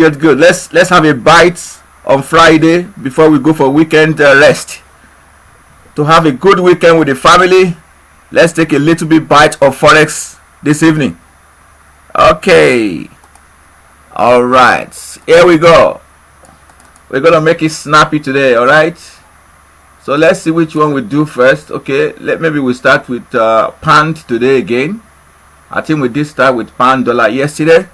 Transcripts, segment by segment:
Good. Let's have a bite on Friday before we go for weekend rest. To have a good weekend with the family, let's take a little bit bite of Forex this evening. Okay. All right. Here we go. We're gonna make it snappy today. All right. So let's see which one we do first. Okay. Maybe we start with pound today again. I think we did start with pound dollar yesterday.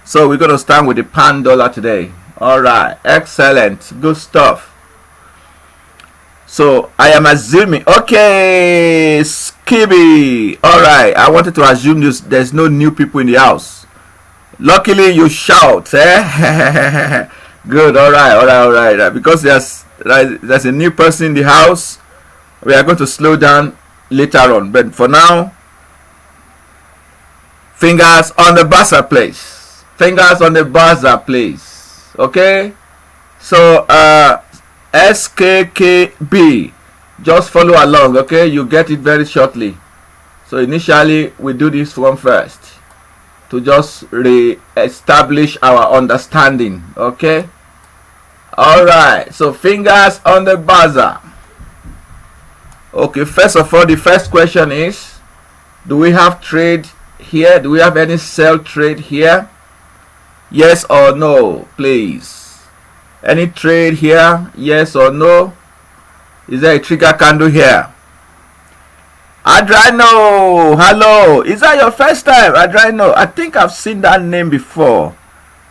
So we're going to start with the pound dollar today. All right. Excellent. Good stuff. So I am assuming. Okay. Skibby. All right. I wanted to assume there's no new people in the house. Luckily you shout. Eh? Good. All right. Because there's a new person in the house. We are going to slow down later on. But for now, fingers on the buzzer, please. Fingers on the buzzer, please. Okay. So SKKB, just follow along. Okay, you get it very shortly. So initially we do this one first to just re-establish our understanding. Okay. All right. So fingers on the buzzer. Okay. First of all, the first question is: do we have trade here? Do we have any sell trade here? Yes or no, please. Any trade here? Yes or no? Is there a trigger candle here? Adrino, hello. Is that your first time, Adrino? I think I've seen that name before.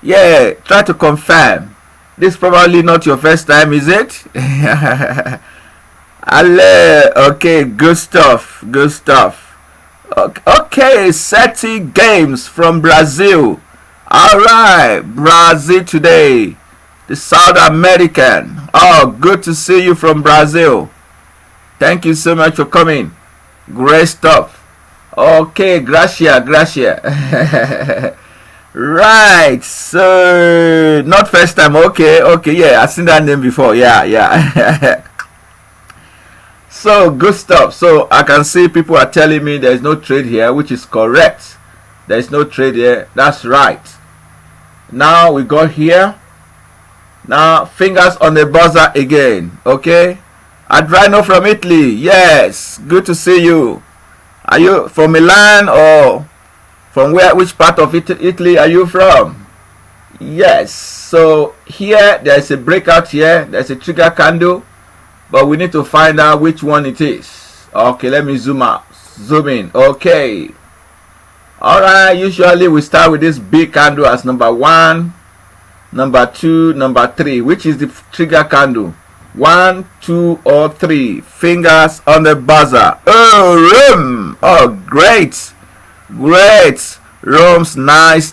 Yeah, try to confirm. This is probably not your first time, is it? Okay, good stuff. Good stuff. Okay, SETI Games from Brazil. All right, Brazil today, the South American. Oh, good to see you from Brazil. Thank you so much for coming. Great stuff. Okay, gracias. Right, so not first time. Okay, yeah, I've seen that name before. Yeah. So good stuff. So I can see people are telling me there's no trade here, which is correct. There's no trade here. That's right. Now we got here. Now fingers on the buzzer again. Okay. Adrino from Italy. Yes. Good to see you. Are you from Milan or from where? Which part of Italy are you from? Yes. So here there's a breakout here. There's a trigger candle. But we need to find out which one it is. Okay. Let me zoom out. Zoom in. Okay. Alright, usually we start with this big candle as number 1, number 2, number 3. Which is the trigger candle? 1, 2, or 3. Fingers on the buzzer. Oh, great. Rome's nice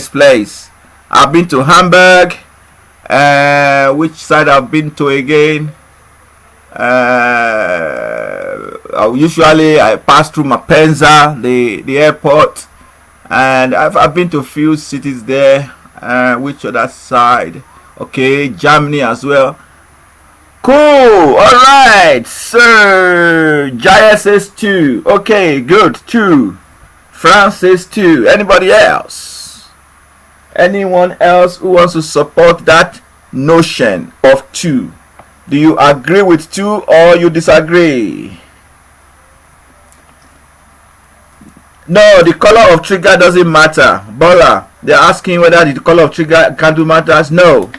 place. I've been to Hamburg. Which side I've been to again? Usually I pass through Mapenza, the airport, and I've been to a few cities there. Which other side? Okay, Germany as well. Cool. All right. So Jaya says 2. Okay, good. 2. France says 2. Anybody else? Anyone else who wants to support that notion of 2? Do you agree with 2 or you disagree? No, the color of trigger doesn't matter. Bola, they're asking whether the color of trigger candle matters. No.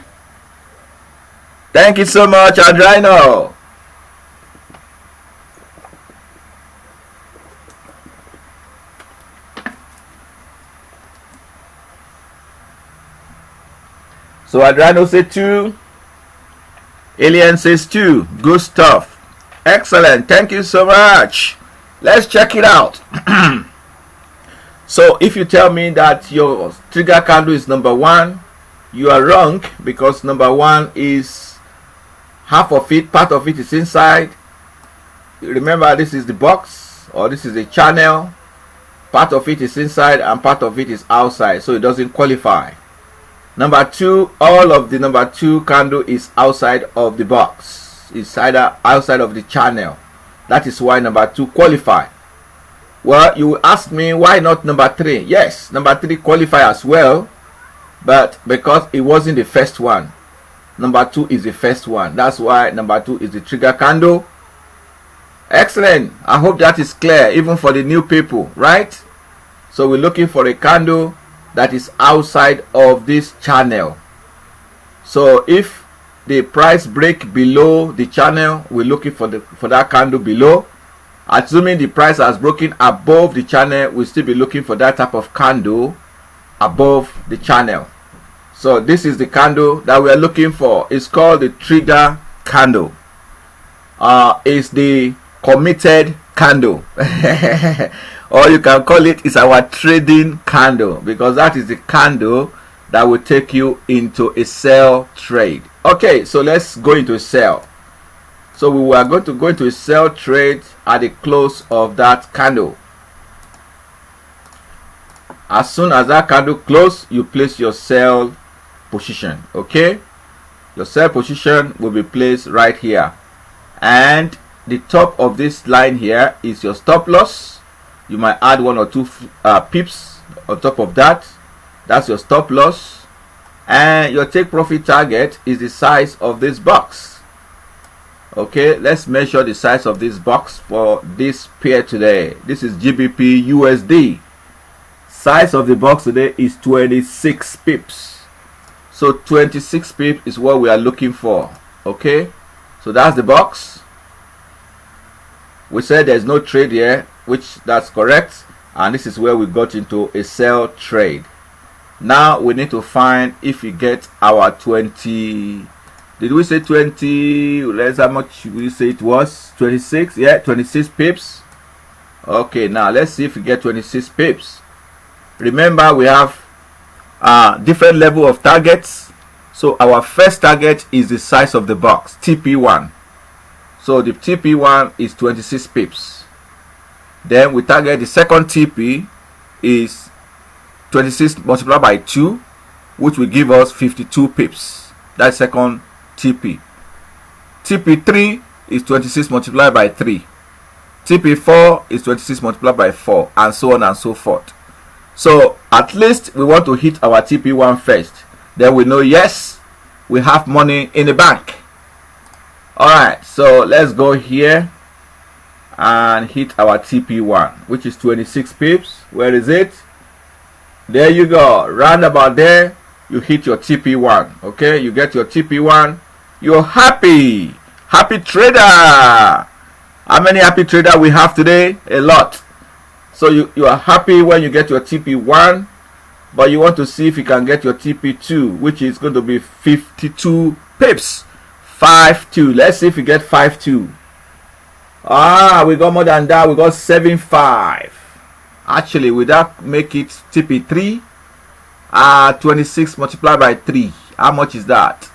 Thank you so much, Adrino. So Adrino said 2. Alien says 2. Good stuff. Excellent. Thank you so much. Let's check it out. So if you tell me that your trigger candle is number 1, you are wrong, because number 1 is half of it, part of it is inside. Remember, this is the box, or this is the channel. Part of it is inside and part of it is outside, so it doesn't qualify. Number 2, all of the number 2 candle is outside of the box. It's either outside of the channel. That is why number 2 qualify. Well, you will ask me, why not number 3? Yes, number 3 qualify as well. but because it wasn't the first one, number 2 is the first one. That's why number 2 is the trigger candle. Excellent. I hope that is clear even for the new people, right? So we're looking for a candle that is outside of this channel. So if the price break below the channel, we're looking for that candle below. Assuming the price has broken above the channel, we'll still be looking for that type of candle above the channel. So this is the candle that we are looking for. It's called the trigger candle. It's the committed candle. Or you can call it's our trading candle, because that is the candle that will take you into a sell trade. Okay, so let's go into a sell. So we are going to go into a sell trade at the close of that candle. As soon as that candle close, you place your sell position. Okay, your sell position will be placed right here, and the top of this line here is your stop loss. You might add 1 or 2 pips on top of that. That's your stop loss, and your take profit target is the size of this box. Okay, let's measure the size of this box for this pair today. This is GBP USD. Size of the box today is 26 pips. So 26 pips is what we are looking for. Okay, so that's the box. We said there's no trade here, which that's correct, and this is where we got into a sell trade. Now we need to find if we get our 20. Did we say 20? Let's how much we say it was? 26. Yeah, 26 pips. Okay, now let's see if we get 26 pips. Remember, we have different level of targets. So our first target is the size of the box, TP1. So the TP1 is 26 pips. Then we target the second TP is 26 multiplied by 2, which will give us 52 pips. That's second TP. TP3 is 26 multiplied by 3. TP4 is 26 multiplied by 4, and so on and so forth. So at least we want to hit our TP1 first. Then we know, yes, we have money in the bank. Alright, so let's go here and hit our TP1, which is 26 pips. Where is it? There you go. Round about there, you hit your TP1. Okay, you get your TP1. You're happy. Happy trader. How many happy traders we have today? A lot. So you are happy when you get your TP1, but you want to see if you can get your TP2, which is going to be 52 pips. 5.2. Let's see if we get 5.2. We got more than that. We got 7.5. Actually, would that make it TP3? 26 multiplied by 3. How much is that?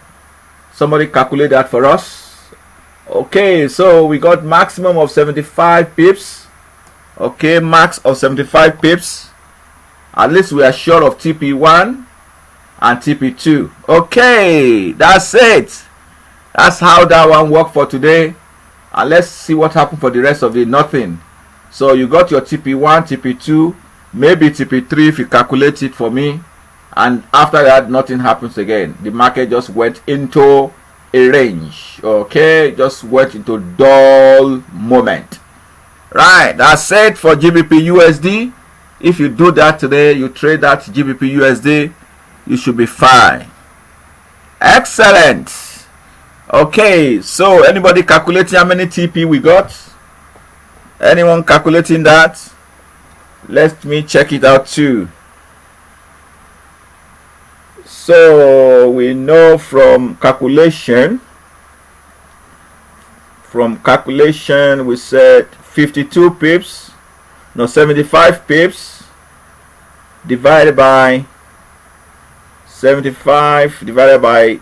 Somebody calculate that for us. Okay, so we got maximum of 75 pips. Okay, max of 75 pips. At least we are short of TP1 and TP2. Okay, that's it. That's how that one worked for today. And let's see what happened for the rest of it. Nothing. So you got your TP1, TP2, maybe TP3 if you calculate it for me. And after that, nothing happens again. The market just went into a range. Okay, just went into dull moment. Right, that's it for GBP USD. If you do that today, you trade that GBP USD, you should be fine. Excellent. Okay, so anybody calculating how many TP we got? Anyone calculating that? Let me check it out too. So we know from calculation we said 52 pips, no, 75 pips divided by 75 divided by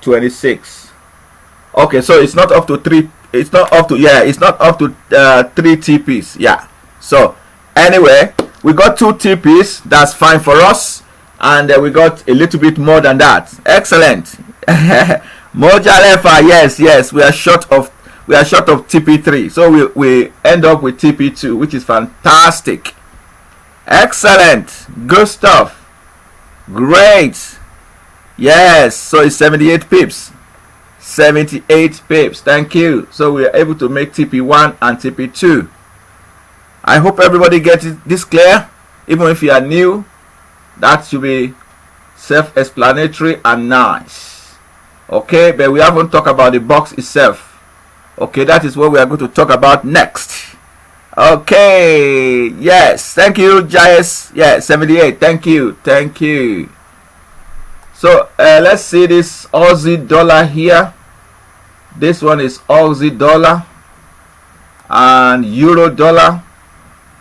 26. Okay, so it's not up to 3. It's not up to, yeah, it's not up to 3 TPs. Yeah. So anyway, we got 2 TPs. That's fine for us, and we got a little bit more than that. Excellent. Mojalefa, yes, we are short of TP3, so we end up with TP2, which is fantastic. Excellent, good stuff. Great. Yes, so it's 78 pips. 78 pips. Thank you. So we are able to make TP1 and TP2. I hope everybody gets this clear. Even if you are new, that should be self-explanatory and nice. Okay, but we haven't talked about the box itself. Okay, that is what we are going to talk about next. Okay, yes, thank you, Jais. Yeah, 78. Thank you, thank you. So let's see this Aussie dollar here. This one is Aussie dollar and Euro dollar,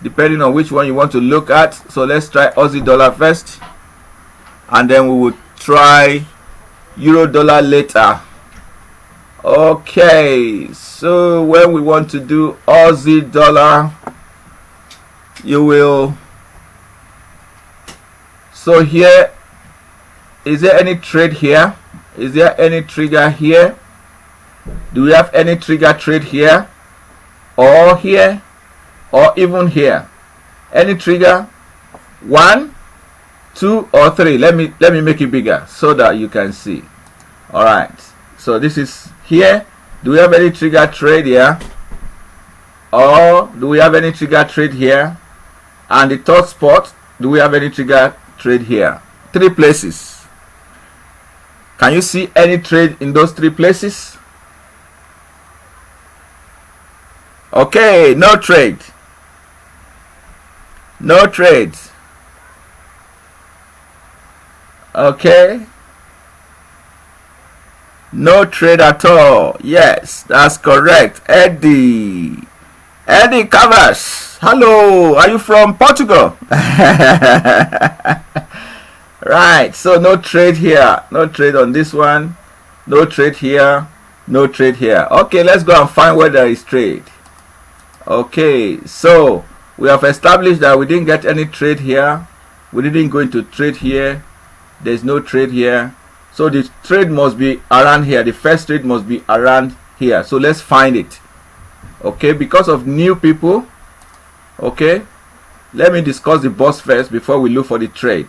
depending on which one you want to look at. So let's try Aussie dollar first, and then we will try Euro dollar later. Okay, so when we want to do Aussie dollar, you will, so here, is there any trade here? Is there any trigger here? Do we have any trigger trade here, or here, or even here? Any trigger? 1, 2, or 3? Let me make it bigger so that you can see. All right, so this is here. Do we have any trigger trade here, or do we have any trigger trade here? And the third spot, do we have any trigger trade here? 3 places. Can you see any trade in those 3 places? Okay, no trade. No trade. Okay. No trade at all. Yes, that's correct. Eddie Cavas. Hello, are you from Portugal? Right, so no trade here. No trade on this one. No trade here. No trade here. Okay, let's go and find where there is trade. Okay, so we have established that we didn't get any trade here. We didn't go into trade here. There's no trade here. So the trade must be around here. The first trade must be around here. So let's find it. Okay, because of new people. Okay, let me discuss the box first before we look for the trade.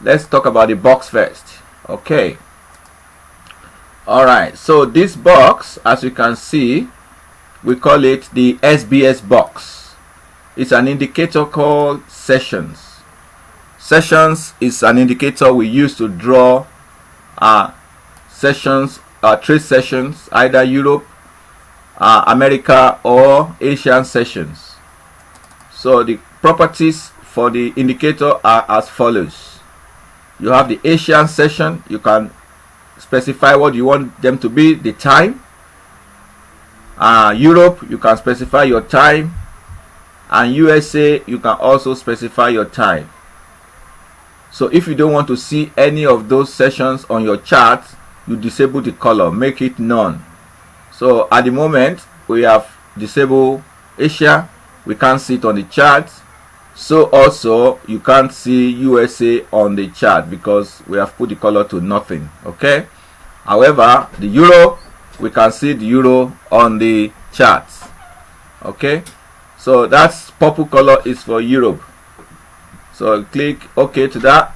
Let's talk about the box first. Okay. All right, so this box, as you can see, we call it the SBS box. It's an indicator called sessions. Sessions is an indicator we use to draw sessions, trade sessions, either Europe, America, or Asian sessions. So the properties for the indicator are as follows. You have the Asian session. You can specify what you want them to be, the time. Europe, you can specify your time, and USA, you can also specify your time. So if you don't want to see any of those sessions on your chart, you disable the color, make it none. So at the moment we have disabled Asia, we can't see it on the chart. So also you can't see USA on the chart because we have put the color to nothing. Okay, however, the euro, we can see the euro on the charts. Okay, so that's purple color is for Europe. So click OK to that.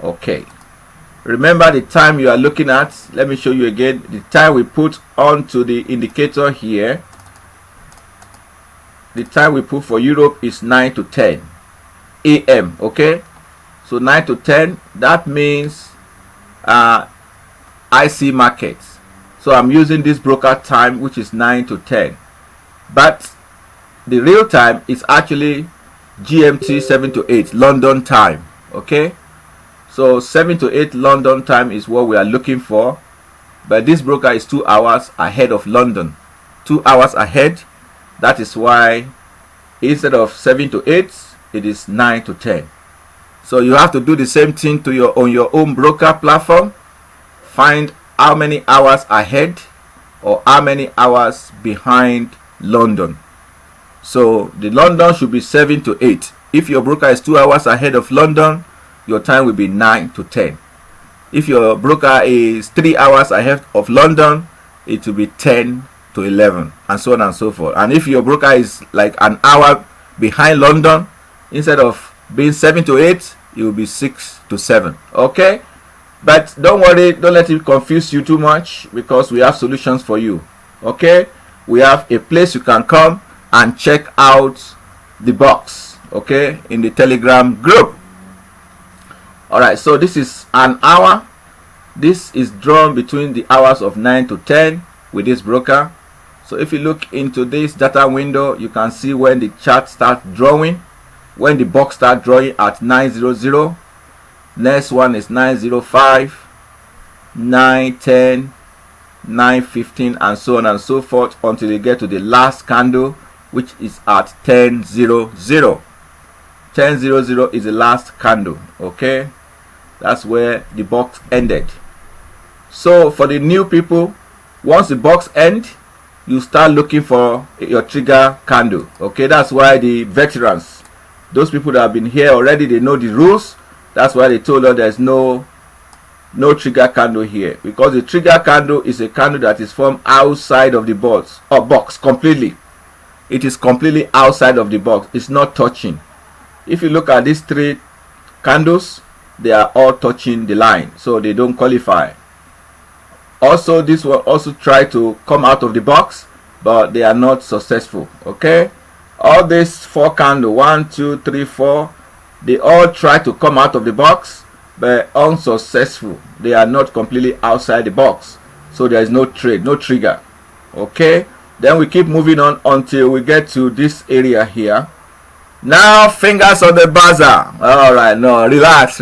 Okay, remember the time you are looking at. Let me show you again the time we put onto the indicator here. The time we put for Europe is 9 to 10 AM. Okay, so 9 to 10, that means IC markets. So I'm using this broker time, which is 9 to 10, but the real time is actually GMT 7 to 8 London time. Okay, so 7 to 8 London time is what we are looking for, but this broker is 2 hours ahead of London, 2 hours ahead. That is why instead of 7 to 8 it is 9 to 10. So you have to do the same thing to your on your own broker platform. Find how many hours ahead or how many hours behind London. So the London should be 7 to 8. If your broker is 2 hours ahead of London, your time will be 9 to 10. If your broker is 3 hours ahead of London, it will be 10 to 11, and so on and so forth. And if your broker is like an hour behind London, instead of being 7 to 8, it will be 6 to 7. Okay, but don't worry, don't let it confuse you too much, because we have solutions for you. Okay, we have a place you can come and check out the box, okay, in the Telegram group. All right, so this is an hour. This is drawn between the hours of 9 to 10 with this broker. So if you look into this data window, you can see when the chart starts drawing, when the box starts drawing at 900. Next one is 905, 910, 915, and so on and so forth until you get to the last candle, which is at 1000. 1000 is the last candle. Okay, that's where the box ended. So for the new people, once the box ends, you start looking for your trigger candle. Okay, that's why the veterans, those people that have been here already, they know the rules. That's why they told us there's no trigger candle here, because the trigger candle is a candle that is formed outside of the box completely. It is completely outside of the box. It's not touching. If you look at these 3 candles, they are all touching the line, so they don't qualify. Also, this one also try to come out of the box, but they are not successful. Okay, all these 4 candles, 1, 2, 3, 4, they all try to come out of the box, but unsuccessful. They are not completely outside the box, so there is no trade, no trigger. Okay, then we keep moving on until we get to this area here. Now, fingers on the buzzer. All right, no, relax.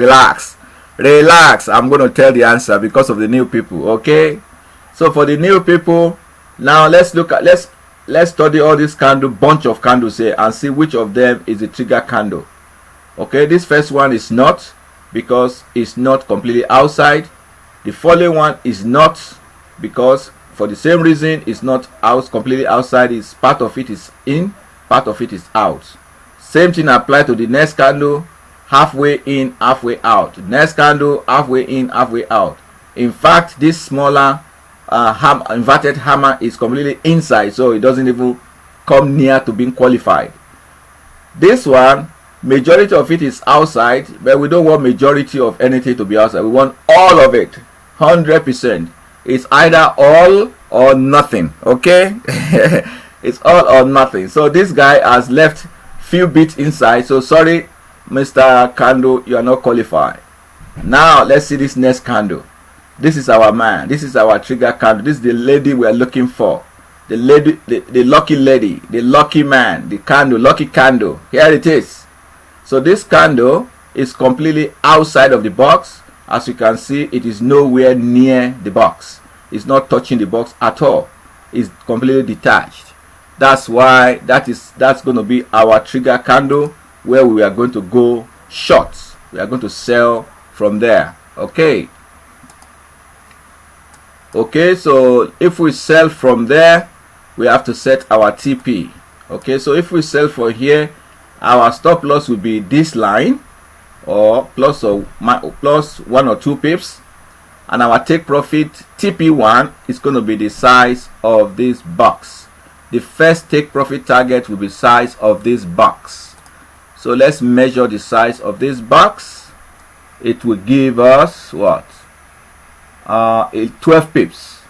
I'm going to tell the answer because of the new people. Okay, so for the new people, now let's look at let's study all these bunch of candles here and see which of them is the trigger candle. Okay, this first one is not, because it's not completely outside. The following one is not, because for the same reason it's not completely outside. Is part of it is in, part of it is out. Same thing apply to the next candle, halfway in, halfway out. Next candle, halfway in, halfway out. In fact, this smaller inverted hammer is completely inside, so it doesn't even come near to being qualified. This one, majority of it is outside, but we don't want majority of anything to be outside. We want all of it, 100%. It's either all or nothing. Okay, it's all or nothing. So this guy has left few bits inside, so sorry, Mr. Candle, you are not qualified. Now let's see this next candle. This is our man. This is our trigger candle. This is the lady we are looking for. The lady, the lucky lady, the lucky man, the candle, lucky candle. Here it is. So this candle is completely outside of the box. As you can see, it is nowhere near the box. It's not touching the box at all. It's completely detached. That's why that's going to be our trigger candle, where we are going to go short. We are going to sell from there. Okay, so if we sell from there, we have to set our TP. Okay, so if we sell for here, our stop loss will be this line, or plus 1 or 2 pips, and our take profit TP1 is going to be the size of this box. The first take profit target will be size of this box. So let's measure the size of this box. It will give us what? 12 pips.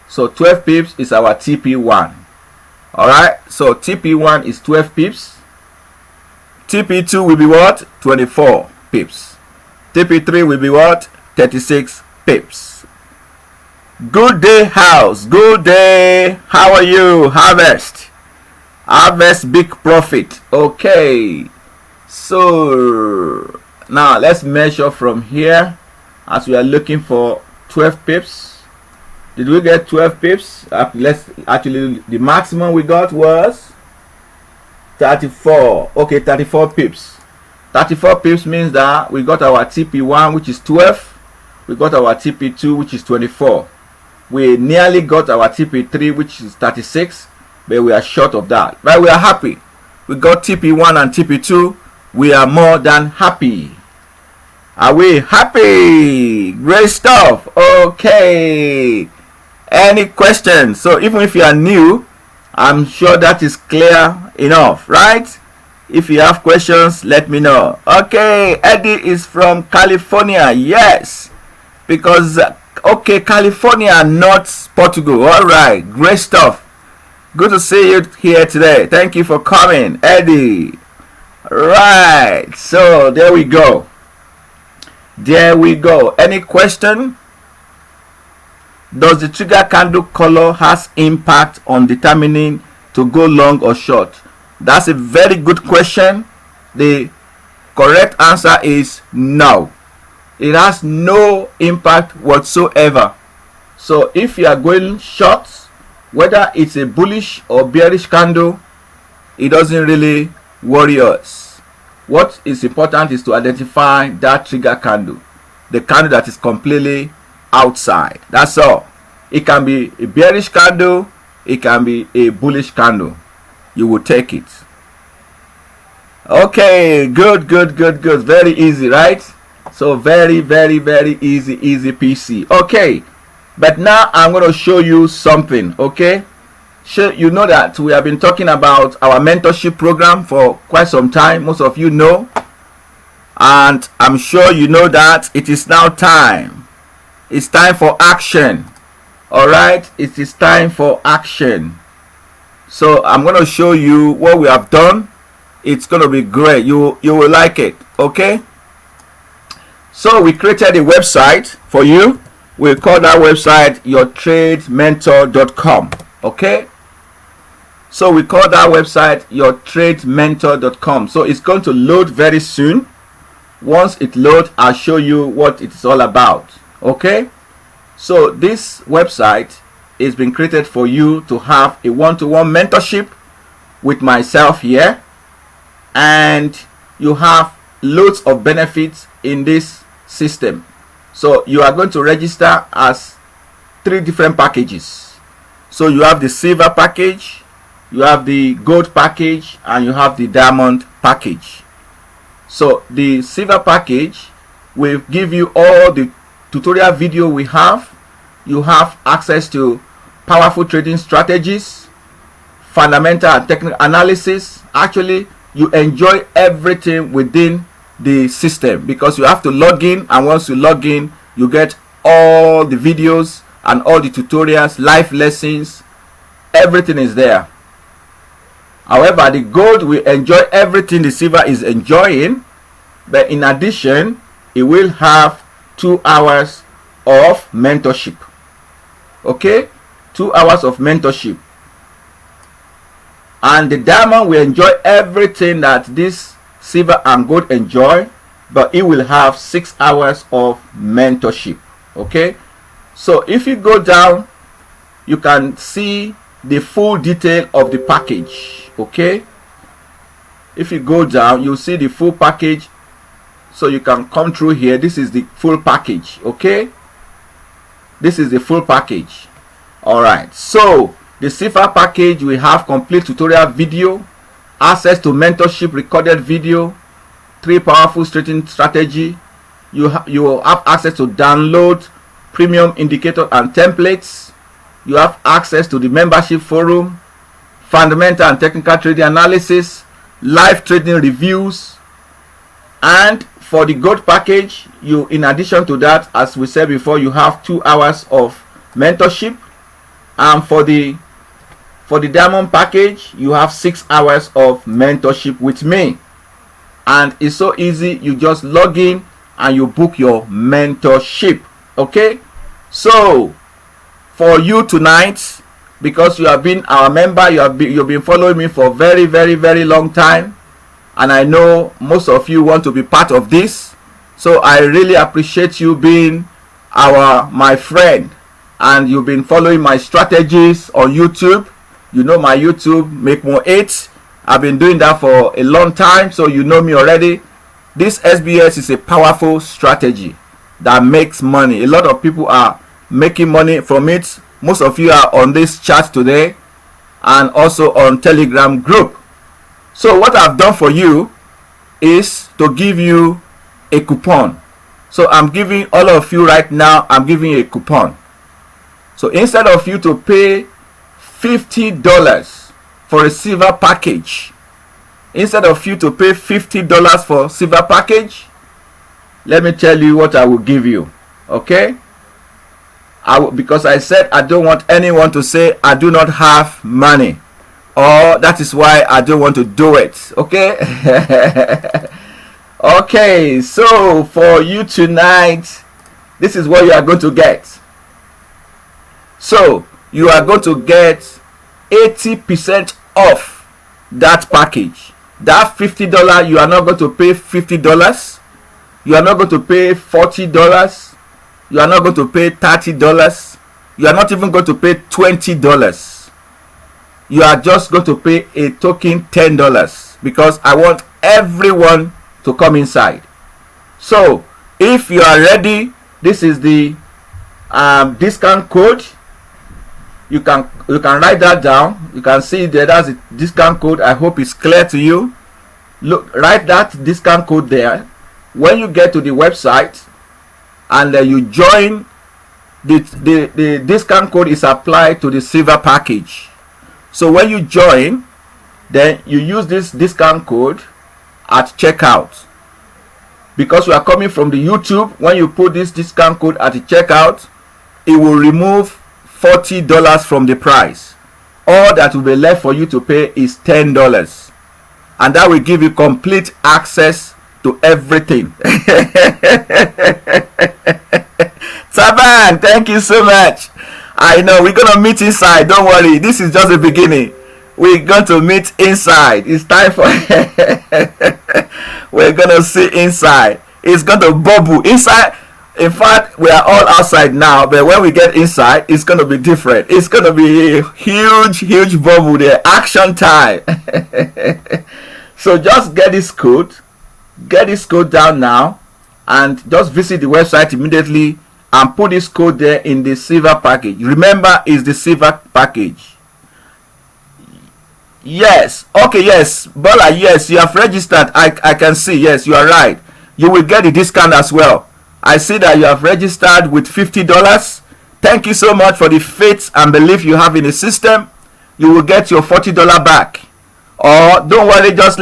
So 12 pips is our TP1. Alright, so TP1 is 12 pips. TP2 will be what? 24 pips. TP3 will be what? 36 pips. Good day, house. Good day. How are you? Harvest big profit. Okay, so now let's measure from here, as we are looking for 12 pips. Did we get 12 pips? Let's actually, the maximum we got was 34. Okay, 34 pips. 34 pips means that we got our TP1, which is 12. We got our TP2, which is 24. We nearly got our TP3, which is 36, but we are short of that. But we are happy. We got TP1 and TP2. We are more than happy. Are we happy? Great stuff. Okay. Any questions? So even if you are new, I'm sure that is clear enough, right? If you have questions, let me know. Okay, Eddie is from California. Yes, because okay, California, not Portugal. All right, great stuff. Good to see you here today. Thank you for coming, Eddie. Right, so there we go. There we go. Any question? Does the trigger candle color has impact on determining to go long or short? That's a very good question. The correct answer is no. It has no impact whatsoever. So if you are going short, whether it's a bullish or bearish candle, it doesn't really worry us. What is important is to identify that trigger candle, the candle that is completely outside. That's all. It can be a bearish candle, it can be a bullish candle. You will take it. Okay, good. Very easy, right? So very easy PC. Okay, but now I'm going to show you something. Okay, you know that we have been talking about our mentorship program for quite some time. Most of you know, and I'm sure you know that it is now time. It's time for action. All right, it is time for action. So I'm going to show you what we have done. It's going to be great. You will like it. Okay, so we created a website for you. We call that website yourtradementor.com. Okay, so we call that website yourtradementor.com. So it's going to load very soon. Once it loads, I'll show you what it's all about. Okay, so this website is been created for you to have a one-to-one mentorship with myself here, and you have loads of benefits in this system. So you are going to register as 3 different packages. So you have the silver package, you have the gold package, and you have the diamond package. So the silver package will give you all the tutorial video we have. You have access to powerful trading strategies, fundamental and technical analysis. Actually, you enjoy everything within the system because you have to log in, and once you log in, you get all the videos and all the tutorials, live lessons, everything is there. However, the gold will enjoy everything the silver is enjoying, but in addition, it will have 2 hours of mentorship. Okay, 2 hours of mentorship. And the diamond will enjoy everything that this silver and gold enjoy, but it will have 6 hours of mentorship. Okay, so if you go down, you can see the full detail of the package. Okay, if you go down, you'll see the full package. So you can come through here. This is the full package. Okay, this is the full package. All right, so the silver package, we have complete tutorial video, access to mentorship recorded video, 3 powerful trading strategy. You will have access to download premium indicator and templates. You have access to the membership forum, fundamental and technical trading analysis, live trading reviews. And for the gold package, you, in addition to that, as we said before, you have 2 hours of mentorship. And for the diamond package, you have 6 hours of mentorship with me. And it's so easy. You just log in and you book your mentorship. Okay, so for you tonight, because you have been our member, you've been following me for very long time, and I know most of you want to be part of this. So I really appreciate you being my friend, and you've been following my strategies on YouTube. You know my YouTube, Make More 8. I've been doing that for a long time, so you know me already. This SBS is a powerful strategy that makes money. A lot of people are making money from it. Most of you are on this chat today and also on Telegram group. So what I've done for you is to give you a coupon. So I'm giving all of you right now, I'm giving you a coupon. So instead of you to pay $50 for a silver package, instead of you to pay $50 for silver package, let me tell you what I will give you. Okay, because I said I don't want anyone to say I do not have money, or that is why I don't want to do it. Okay. Okay, so for you tonight, this is what you are going to get. So you are going to get 80% off that package. That $50, you are not going to pay $50. You are not going to pay $40. You are not going to pay $30. You are not even going to pay $20. You are just going to pay a token $10, because I want everyone to come inside. So if you are ready, this is the discount code. You can write that down. You can see that that's a discount code. I hope it's clear to you. Look, write that discount code there. When you get to the website and you join, the discount code is applied to the silver package. So when you join, then you use this discount code at checkout. Because you are coming from the YouTube, when you put this discount code at the checkout, it will remove $40 from the price. All that will be left for you to pay is $10, and that will give you complete access to everything. Taban, thank you so much. I know we're gonna meet inside, don't worry, this is just the beginning. We're going to meet inside. It's time for we're gonna see inside. It's gonna bubble inside. In fact, we are all outside now, but when we get inside, it's gonna be different. It's gonna be a huge bubble there. Action time. So just get this code down now, and just visit the website immediately and put this code there in the silver package. Remember, it's the silver package. Yes, okay, yes, Bola, yes, you have registered. I can see, yes, you are right. You will get the discount as well. I see that you have registered with $50. Thank you so much for the faith and belief you have in the system. You will get your $40 back. Or don't worry, just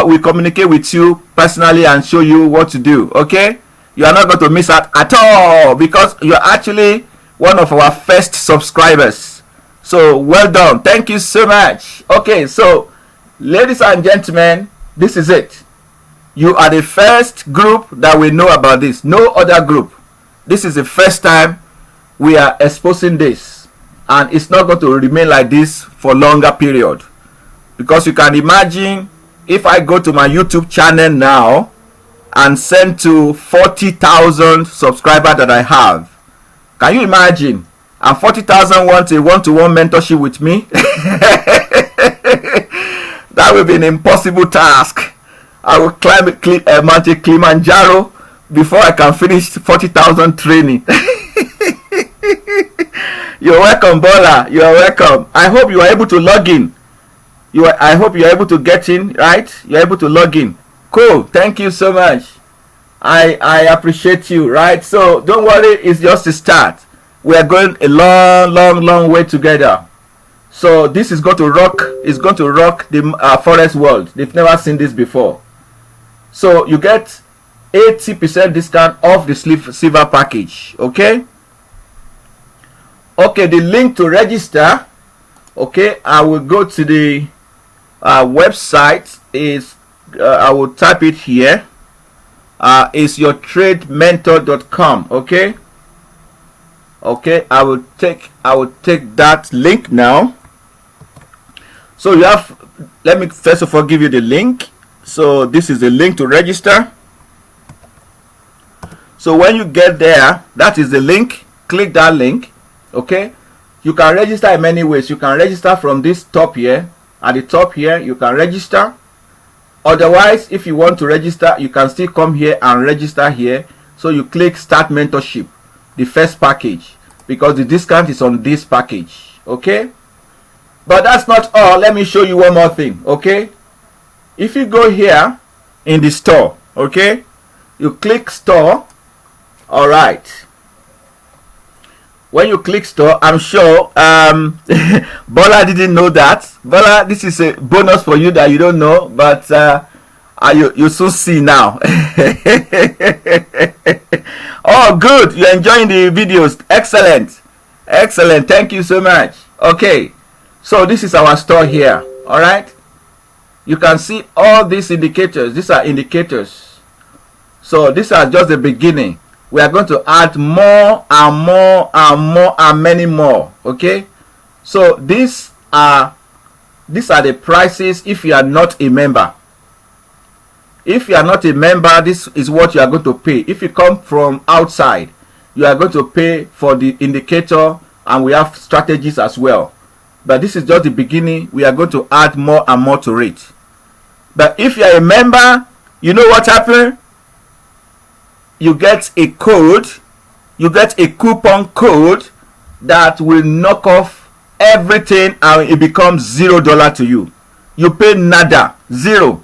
we communicate with you personally and show you what to do. Okay, you are not going to miss out at all, because you are actually one of our first subscribers. So well done, thank you so much. Okay, so ladies and gentlemen, this is it. You are the first group that we know about this. No other group. This is the first time we are exposing this, and it's not going to remain like this for longer period. Because you can imagine, if I go to my YouTube channel now and send to 40,000 subscribers that I have, can you imagine? And 40,000 want a one-to-one mentorship with me. That will be an impossible task. I will climb Mount Kilimanjaro before I can finish 40,000 training. You're welcome, Bola. You are welcome. I hope you are able to log in. I hope you are able to get in, right? You're able to log in. Cool. Thank you so much. I appreciate you, right? So don't worry, it's just a start. We are going a long way together. So this is going to rock. It's going to rock the forest world. They've never seen this before. So you get 80% discount off the silver package. Okay. Okay. The link to register. Okay. I will go to the website. I will type it here. Is yourtradementor.com. Okay. Okay, I will take that link now. So you have, let me first of all give you the link. So this is the link to register. So when you get there, that is the link. Click that link. Okay, you can register in many ways. You can register from this top here. At the top here, you can register. Otherwise, if you want to register, you can still come here and register here. So you click Start Mentorship, the first package, because the discount is on this package. Okay, but that's not all. Let me show you one more thing. Okay, if you go here in the store, okay, you click store. All right, when you click store, I'm sure Bola didn't know that. Bola, this is a bonus for you that you don't know, but you soon see now. Oh, good, you're enjoying the videos. Excellent, excellent, thank you so much. Okay, so this is our store here. All right, you can see all these indicators. These are indicators. So these are just the beginning. We are going to add more and more and more and many more. Okay, so these are the prices if you are not a member. If you are not a member, this is what you are going to pay. If you come from outside, you are going to pay for the indicator, and we have strategies as well. But this is just the beginning. We are going to add more and more to it. But if you are a member, you know what happened? You get a code, you get a coupon code that will knock off everything, and it becomes $0 to you. You pay nada, zero.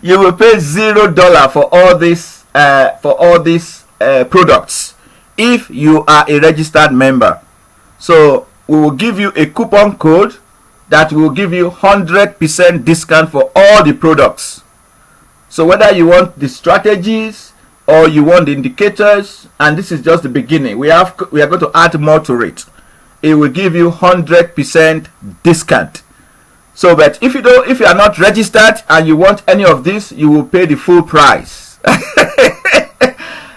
You will pay $0 for all these products if you are a registered member. So we will give you a coupon code that will give you 100% discount for all the products. So whether you want the strategies or you want the indicators, and this is just the beginning, we are going to add more to it. It will give you 100% discount. So, but if you are not registered and you want any of this, you will pay the full price.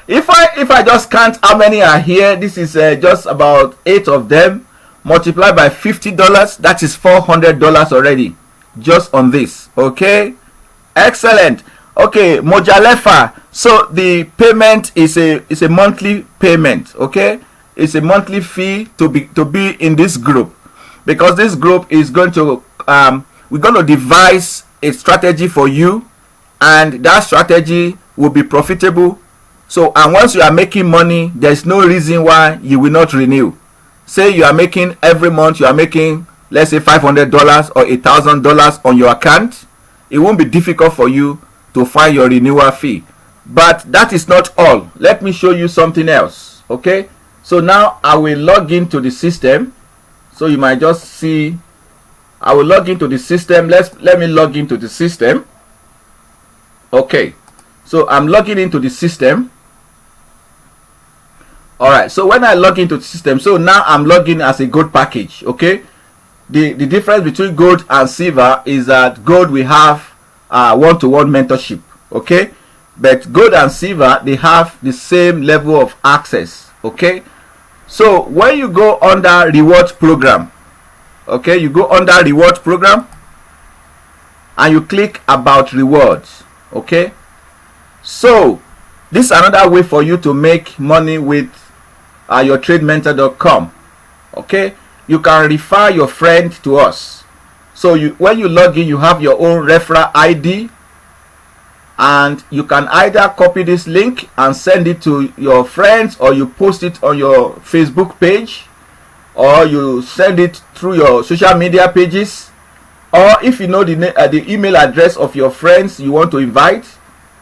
If I just count how many are here, this is just about 8 of them. Multiplied by $50, that is $400 already, just on this. Okay, excellent. Okay, Mojalefa. So the payment is a monthly payment. Okay, it's a monthly fee to be in this group, because this group is going to we're going to devise a strategy for you, and that strategy will be profitable. So, and once you are making money, there's no reason why you will not renew. Say you are making every month, you are making, let's say, $500 or $1,000 on your account, it won't be difficult for you to find your renewal fee. But that is not all. Let me show you something else. Okay, so now I will log into the system. So you might just see, I will log into the system. Let me log into the system. Okay, so I'm logging into the system. All right, so when I log into the system, so now I'm logging as a gold package. Okay, the difference between gold and silver is that gold we have one-to-one mentorship. Okay, but gold and silver, they have the same level of access. Okay, so when you go under reward program, okay, you go under reward program and you click about rewards. Okay, so this is another way for you to make money with yourtradementor.com. Okay, you can refer your friend to us. So when you log in, you have your own referral ID, and you can either copy this link and send it to your friends, or you post it on your Facebook page, or you send it through your social media pages, or if you know the email address of your friends you want to invite,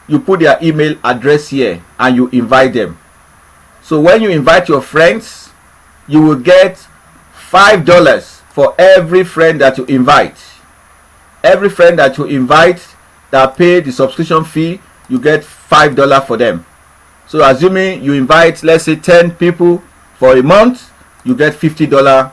you put their email address here and you invite them. So when you invite your friends, you will get $5 for every friend that you invite. Every friend that you invite that pay the subscription fee, you get $5 for them. So assuming you invite, let's say, 10 people for a month, you get $50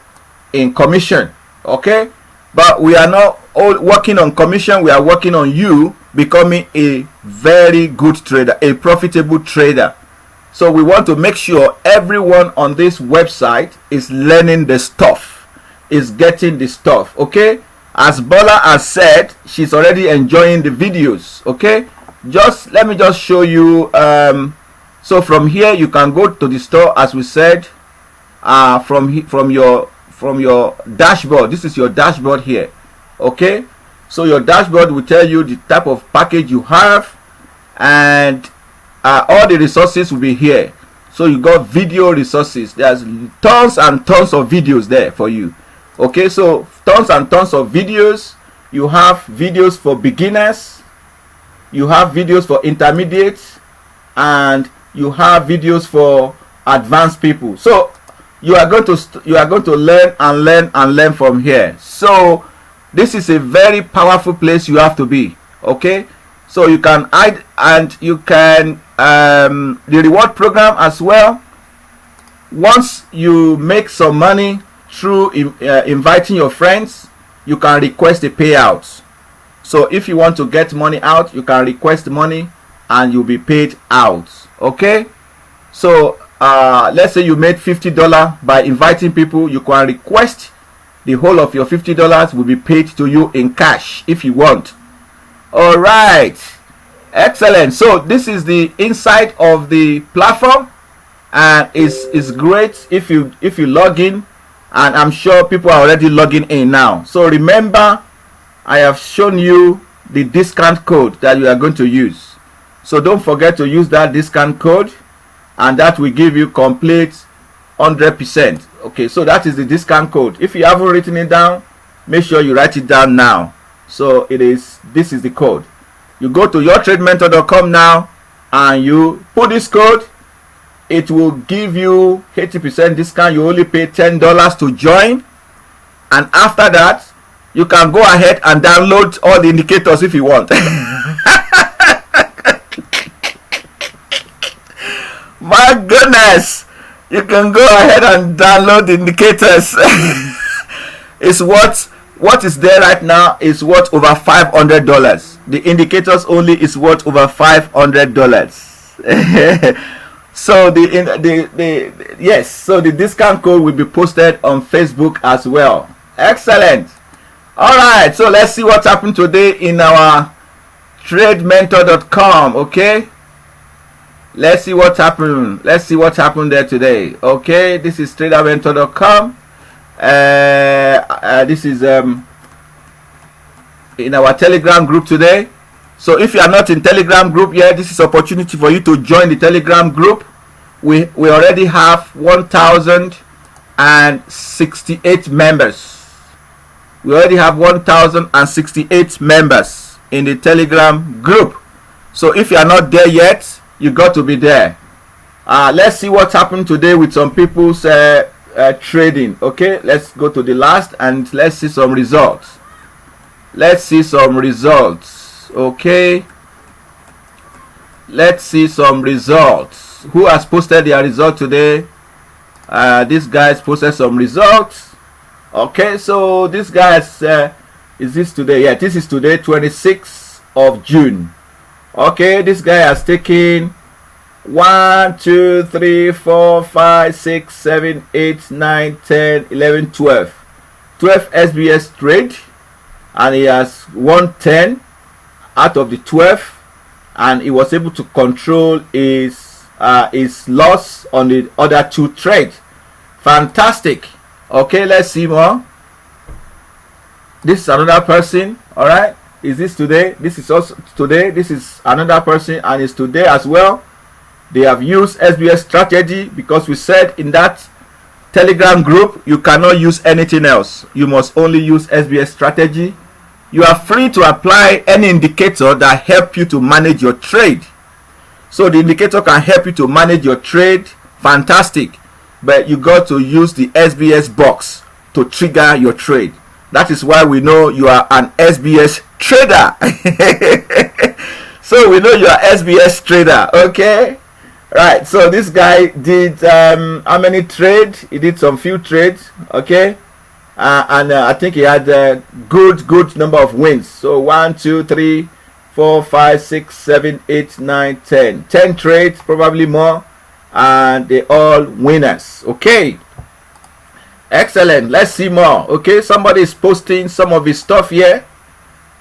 in commission. Okay, but we are not all working on commission. We are working on you becoming a very good trader, a profitable trader. So we want to make sure everyone on this website is learning the stuff, is getting the stuff. Okay, as Bola has said, she's already enjoying the videos. Okay, let me just show you. So from here you can go to the store, as we said, from your dashboard. This is your dashboard here. Okay, so your dashboard will tell you the type of package you have, and all the resources will be here. So you got video resources. There's tons and tons of videos there for you. Okay, so tons and tons of videos. You have videos for beginners, you have videos for intermediates, and you have videos for advanced people. So you are going to learn and learn and learn from here. So this is a very powerful place you have to be. Okay, so you can add, and you can the reward program as well. Once you make some money through inviting your friends, you can request a payout. So if you want to get money out, you can request money and you'll be paid out. Okay, so let's say you made $50 by inviting people. You can request the whole of your $50 will be paid to you in cash if you want. All right, excellent. So this is the inside of the platform, and it's great if you log in, and I'm sure people are already logging in now. So remember, I have shown you the discount code that you are going to use. So don't forget to use that discount code, and that will give you complete 100%. Okay, so that is the discount code. If you haven't written it down, make sure you write it down now. So this is the code. You go to yourtradementor.com now and you put this code. It will give you 80% discount. You only pay $10 to join, and after that you can go ahead and download all the indicators if you want. My goodness, you can go ahead and download the indicators. It's what is there right now is worth over $500. The indicators only is worth over $500. So so the discount code will be posted on Facebook as well. Excellent. All right, so let's see what happened today in our tradementor.com. Okay, let's see what happened. Let's see what happened there today. Okay, this is tradementor.com. This is in our Telegram group today. So if you are not in Telegram group yet, this is opportunity for you to join the Telegram group. We already have 1,068 members. We already have 1,068 members in the Telegram group. So if you are not there yet, you got to be there. Let's see what happened today with some people's trading. Okay, let's go to the last and let's see some results. Let's see some results. Okay, let's see some results. Who has posted their result today? This guy's posted some results. Okay, so this guy has, is this today? Yeah, this is today, 26th of June. Okay, this guy has taken 1, 2, 3, 4, 5, 6, 7, 8, 9, 10, 11, 12 SBS trade, and he has won 10 out of the 12, and he was able to control his loss on the other 2 trades. Fantastic. Okay, let's see more. This is another person. All right, is this today? This is also today. This is another person, and it's today as well. They have used SBS strategy, because we said in that Telegram group you cannot use anything else. You must only use SBS strategy. You are free to apply any indicator that help you to manage your trade. So the indicator can help you to manage your trade. Fantastic. But you got to use the SBS box to trigger your trade. That is why we know you are an SBS trader. So we know you are SBS trader. Okay, right. So this guy did how many trades? He did some few trades. Okay, and I think he had a good number of wins. So 1, 2, 3, 4, 5, 6, 7, 8, 9, 10 trades, probably more, and they all winners. Okay, excellent. Let's see more. Okay, somebody is posting some of his stuff here.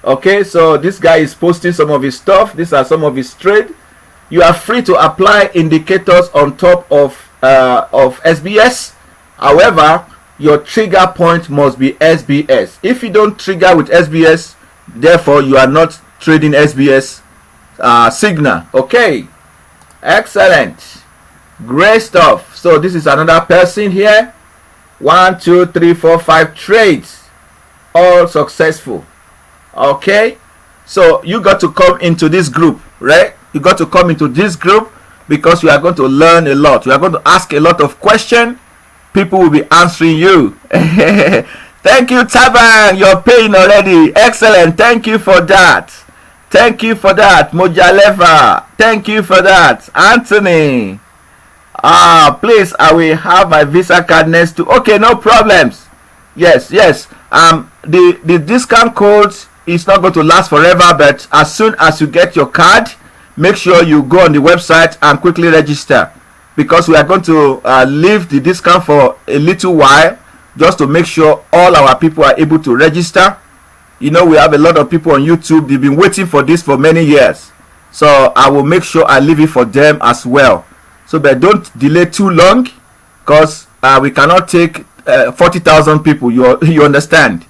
Okay, so this guy is posting some of his stuff. These are some of his trade. You are free to apply indicators on top of SBS. However, your trigger point must be SBS. If you don't trigger with SBS, therefore you are not trading SBS signal. Okay, excellent, great stuff. So this is another person here. 1, 2, 3, 4, 5 trades, all successful. Okay, so you got to come into this group, right? You got to come into this group because you are going to learn a lot. You are going to ask a lot of questions. People will be answering you. Thank you, Taban. You're paying already. Excellent. Thank you for that. Thank you for that. Mojaleva. Thank you for that. Anthony. Please, I will have my Visa card next to. Okay, no problems. Yes. The discount code is not going to last forever, but as soon as you get your card, make sure you go on the website and quickly register, because we are going to leave the discount for a little while, just to make sure all our people are able to register. You know, we have a lot of people on YouTube. They've been waiting for this for many years, so I will make sure I leave it for them as well. So, but don't delay too long, because we cannot take 40,000 people. You understand?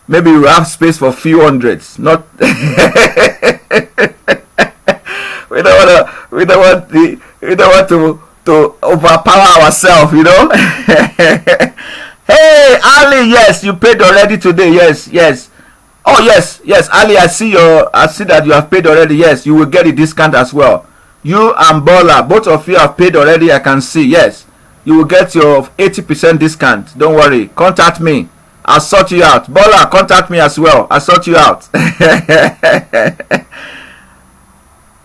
Maybe we have space for few hundreds. Not. we don't want to overpower ourselves. You know. Hey, Ali. Yes, you paid already today. Yes. Oh yes, Ali. I see that you have paid already. Yes, you will get a discount as well. You and Bola, both of you have paid already. I can see. Yes, you will get your 80% discount. Don't worry. Contact me. I'll sort you out. Bola, contact me as well. I'll sort you out.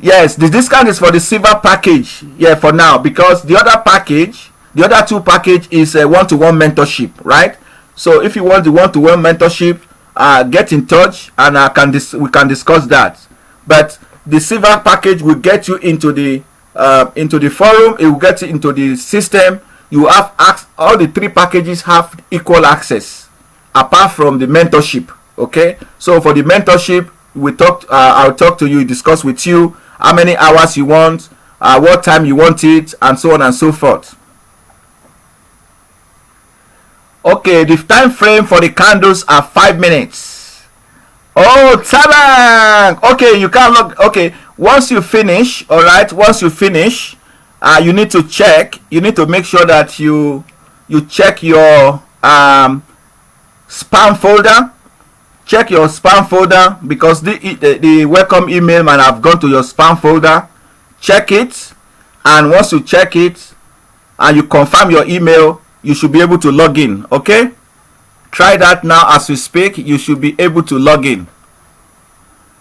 Yes, the discount is for the silver package. Yeah, for now, because the other two package is a one-to-one mentorship, right? So if you want the one-to-one mentorship, get in touch and we can discuss that. But the silver package will get you into the forum. It will get you into the system. You have all the three packages have equal access, apart from the mentorship. Okay, so for the mentorship, I'll talk to you, discuss with you how many hours you want, what time you want it, and so on and so forth. Okay, the time frame for the candles are 5 minutes. Oh, Tabang! Okay, you can log. Okay, once you finish, all right. Once you finish, you need to check. You need to make sure that you check your spam folder. Check your spam folder, because the welcome email might have gone to your spam folder. Check it, and once you check it and you confirm your email, you should be able to log in. Okay. Try that now as we speak. You should be able to log in.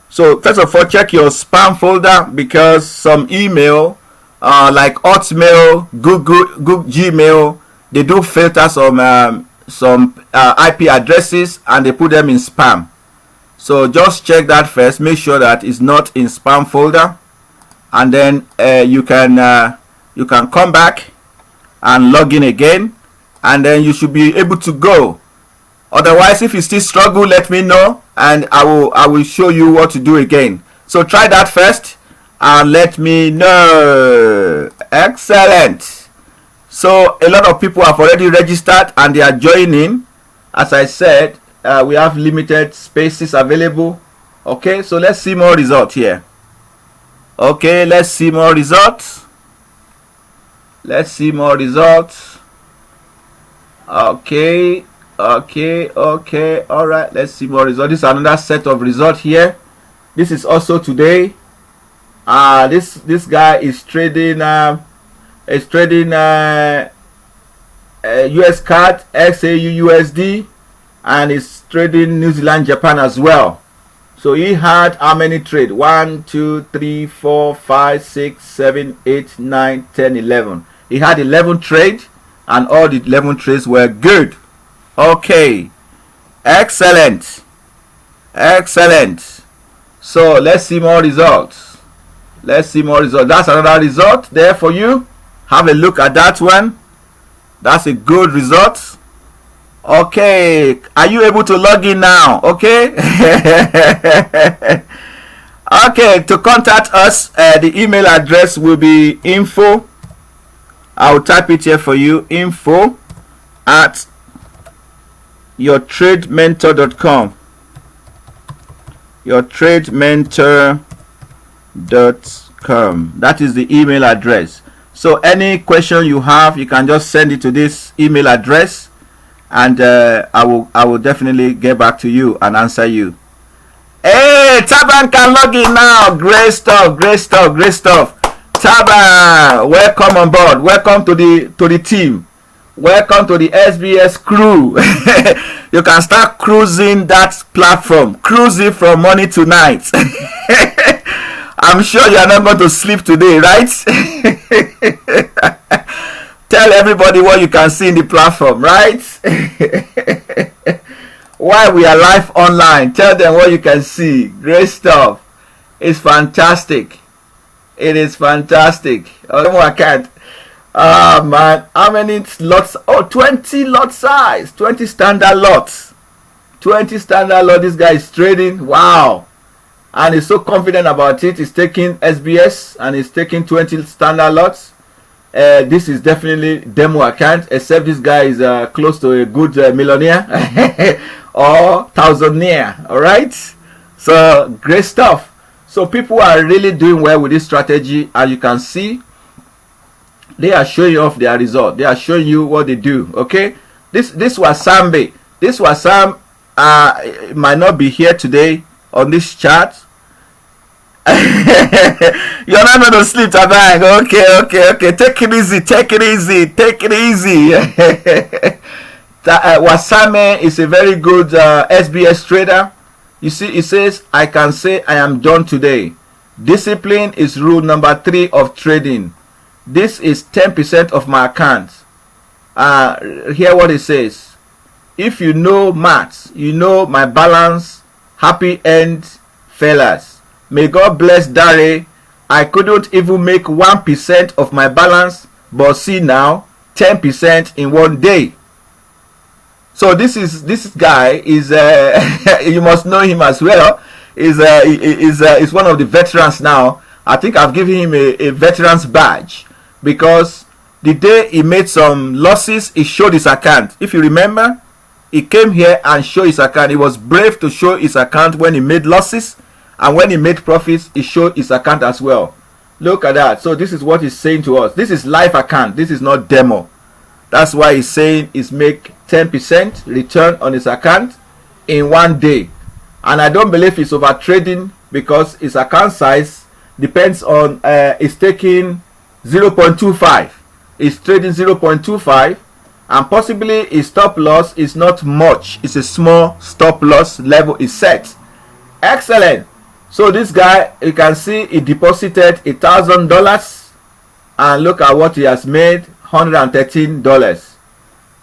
So first of all, check your spam folder, because some email like Hotmail, Google Gmail, they do filter some IP addresses and they put them in spam. So just check that first. Make sure that it's not in spam folder, and then you can come back and log in again, and then you should be able to go. Otherwise, if you still struggle, let me know, and I will show you what to do again. So try that first and let me know. Excellent. So a lot of people have already registered and they are joining. As I said, we have limited spaces available. Okay, so let's see more results here. Okay, let's see more results. Let's see more results. Okay. All right, let's see more results. This is another set of results here. This is also today. This guy is trading US card XAU USD, and is trading New Zealand Japan as well. So he had how many trades? 1 2 3 4 5 6 7 8 9 10 11. He had 11 trades, and all the 11 trades were good. Okay, excellent. So let's see more results. That's another result there for you. Have a look at that one. That's a good result. Okay, are you able to log in now? Okay. Okay, to contact us, the email address will be info. I'll type it here for you. Info at yourtradementor.com. yourtradementor.com. That is the email address. So any question you have, you can just send it to this email address, and I will definitely get back to you and answer you. Hey, Taban can log in now. Great stuff. Taba, welcome on board. Welcome to the team. Welcome to the SBS crew. You can start cruising that platform. Cruising from morning to night. I'm sure you are not going to sleep today, right? Tell everybody what you can see in the platform, right? While we are live online, tell them what you can see. Great stuff. It's fantastic. It is fantastic. Oh, I can't. Ah, man. How many lots? Oh, 20 lot size. 20 standard lots. 20 standard lot. This guy is trading. Wow. And he's so confident about it. He's taking SBS and he's taking 20 standard lots. This is definitely demo account, except this guy is close to a good millionaire or thousandaire. All right. So great stuff. So people are really doing well with this strategy, and you can see they are showing off their result. They are showing you what they do. Okay. This was Sambe. This was Sam. Might not be here today on this chart. You're not going to sleep tonight. Okay. Take it easy. Wasame is a very good SBS trader. You see, it says, I can say I am done today. Discipline is rule number 3 of trading. This is 10% of my account. Hear what it says. If you know maths, you know my balance. Happy end, fellas. May God bless Dare. I couldn't even make 1% of my balance, but see now, 10% in one day. So this guy is you must know him as well. Is one of the veterans now. I think I've given him a veteran's badge because the day he made some losses, he showed his account. If you remember, he came here and showed his account. He was brave to show his account when he made losses, and when he made profits, he showed his account as well. Look at that. So this is what he's saying to us. This is live account. This is not demo. That's why he's saying he's make 10% return on his account in one day. And I don't believe he's over trading because his account size depends on he's taking 0.25. He's trading 0.25, and possibly his stop loss is not much. It's a small stop loss level is set. Excellent. So this guy, you can see he deposited $1,000, and look at what he has made. $113.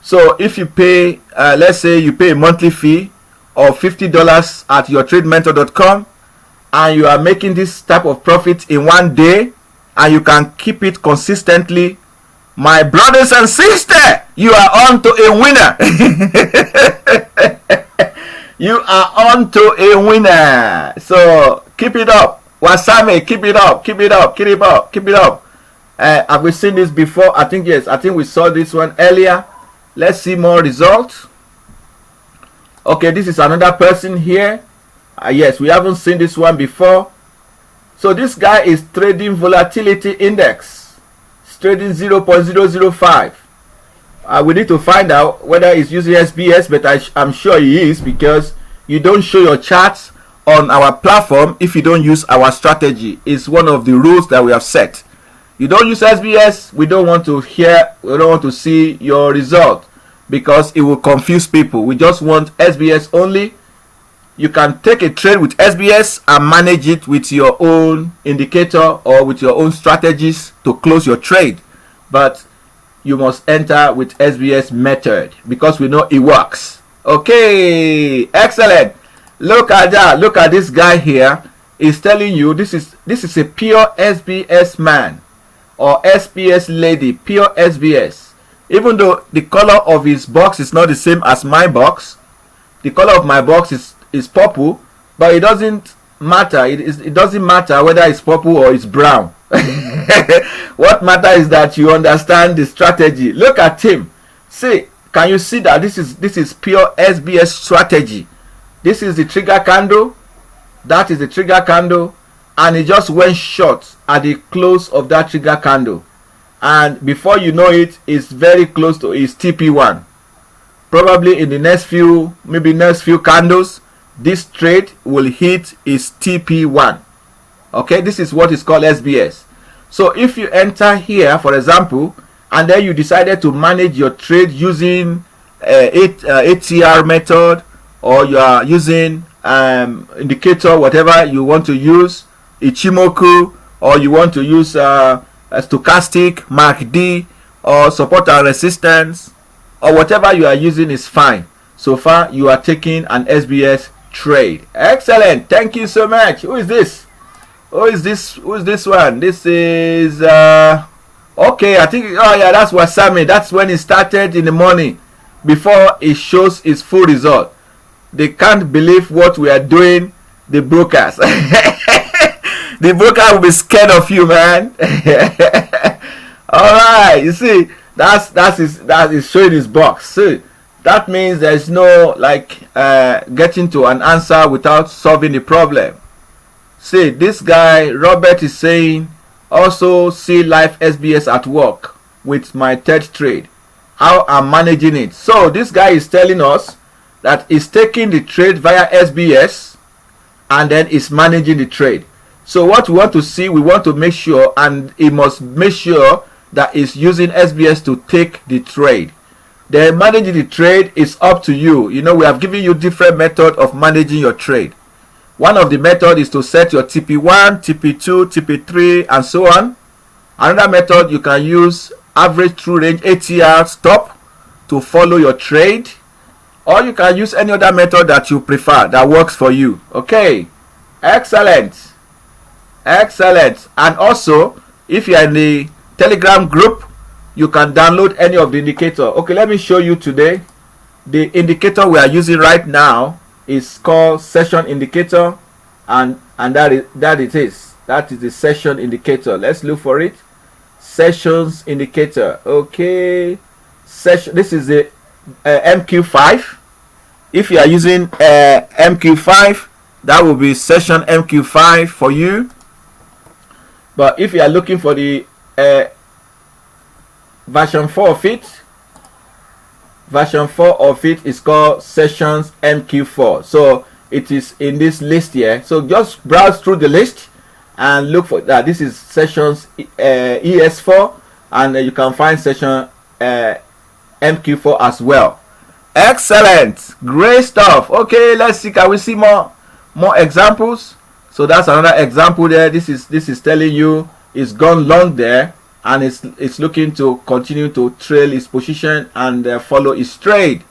So if you pay, let's say you pay a monthly fee of $50 at yourtradementor.com, and you are making this type of profit in one day, and you can keep it consistently, my brothers and sisters, you are on to a winner. You are on to a winner. So keep it up. Wasame, keep it up. Have we seen this before? I think yes. I think we saw this one earlier. Let's see more results. Okay, this is another person here. Yes, we haven't seen this one before. So this guy is trading volatility index. It's trading 0.005. We need to find out whether he's using SBS, but I'm sure he is, because you don't show your charts on our platform if you don't use our strategy. It's one of the rules that we have set. You don't use SBS, we don't want to see your result, because it will confuse people. We just want SBS only. You can take a trade with SBS and manage it with your own indicator or with your own strategies to close your trade. But you must enter with SBS method because we know it works. Okay, excellent. Look at that. Look at this guy here. He's telling you this is a pure SBS man or SBS lady, pure SBS. Even though the color of his box is not the same as my box, the color of my box is purple, but it doesn't matter. It doesn't matter whether it's purple or it's brown. What matters is that you understand the strategy. Look at him. See, can you see that this is pure SBS strategy? This is the trigger candle. That is the trigger candle, and it just went short at the close of that trigger candle, and before you know it, it's very close to its TP1. Probably in the next few candles, this trade will hit its TP1. Okay, this is what is called SBS. So if you enter here, for example, and then you decided to manage your trade using ATR method, or you are using indicator, whatever you want to use, Ichimoku, or you want to use a stochastic, MACD, or support and resistance, or whatever you are using is fine. So far you are taking an SBS trade. Excellent. Thank you so much. Who is this? Who is this one? This is okay, I think, oh yeah, that's Wasame. That's when it started in the morning before it shows its full result. They can't believe what we are doing, the brokers. The broker will be scared of you, man. All right, you see, that is showing his box. See, that means there's no like getting to an answer without solving the problem. See, this guy Robert is saying, also see live SBS at work with my third trade, how I'm managing it. So this guy is telling us that he's taking the trade via SBS and then is managing the trade. So what we want to see, we want to make sure, and he must make sure that he's using SBS to take the trade. Then managing the trade is up to you. You know, we have given you different methods of managing your trade. One of the methods is to set your TP1, TP2, TP3, and so on. Another method, you can use average true range ATR stop to follow your trade, or you can use any other method that you prefer that works for you. Okay, excellent, excellent. And also, if you are in the Telegram group, you can download any of the indicator. Okay, let me show you today. The indicator we are using right now is called session indicator, and that is the session indicator. Let's look for it. Sessions indicator. Okay, session. This is the MQ5. If you are using MQ5, that will be session MQ5 for you. But if you are looking for the version 4 of it, version 4 of it is called sessions MQ4. So it is in this list here. So just browse through the list and look for that. This is sessions ES4, and you can find session MQ4 as well. Excellent, great stuff. Okay, let's see, can we see more examples? So that's another example there. This is telling you it's gone long there, and it's looking to continue to trail its position and follow its trade.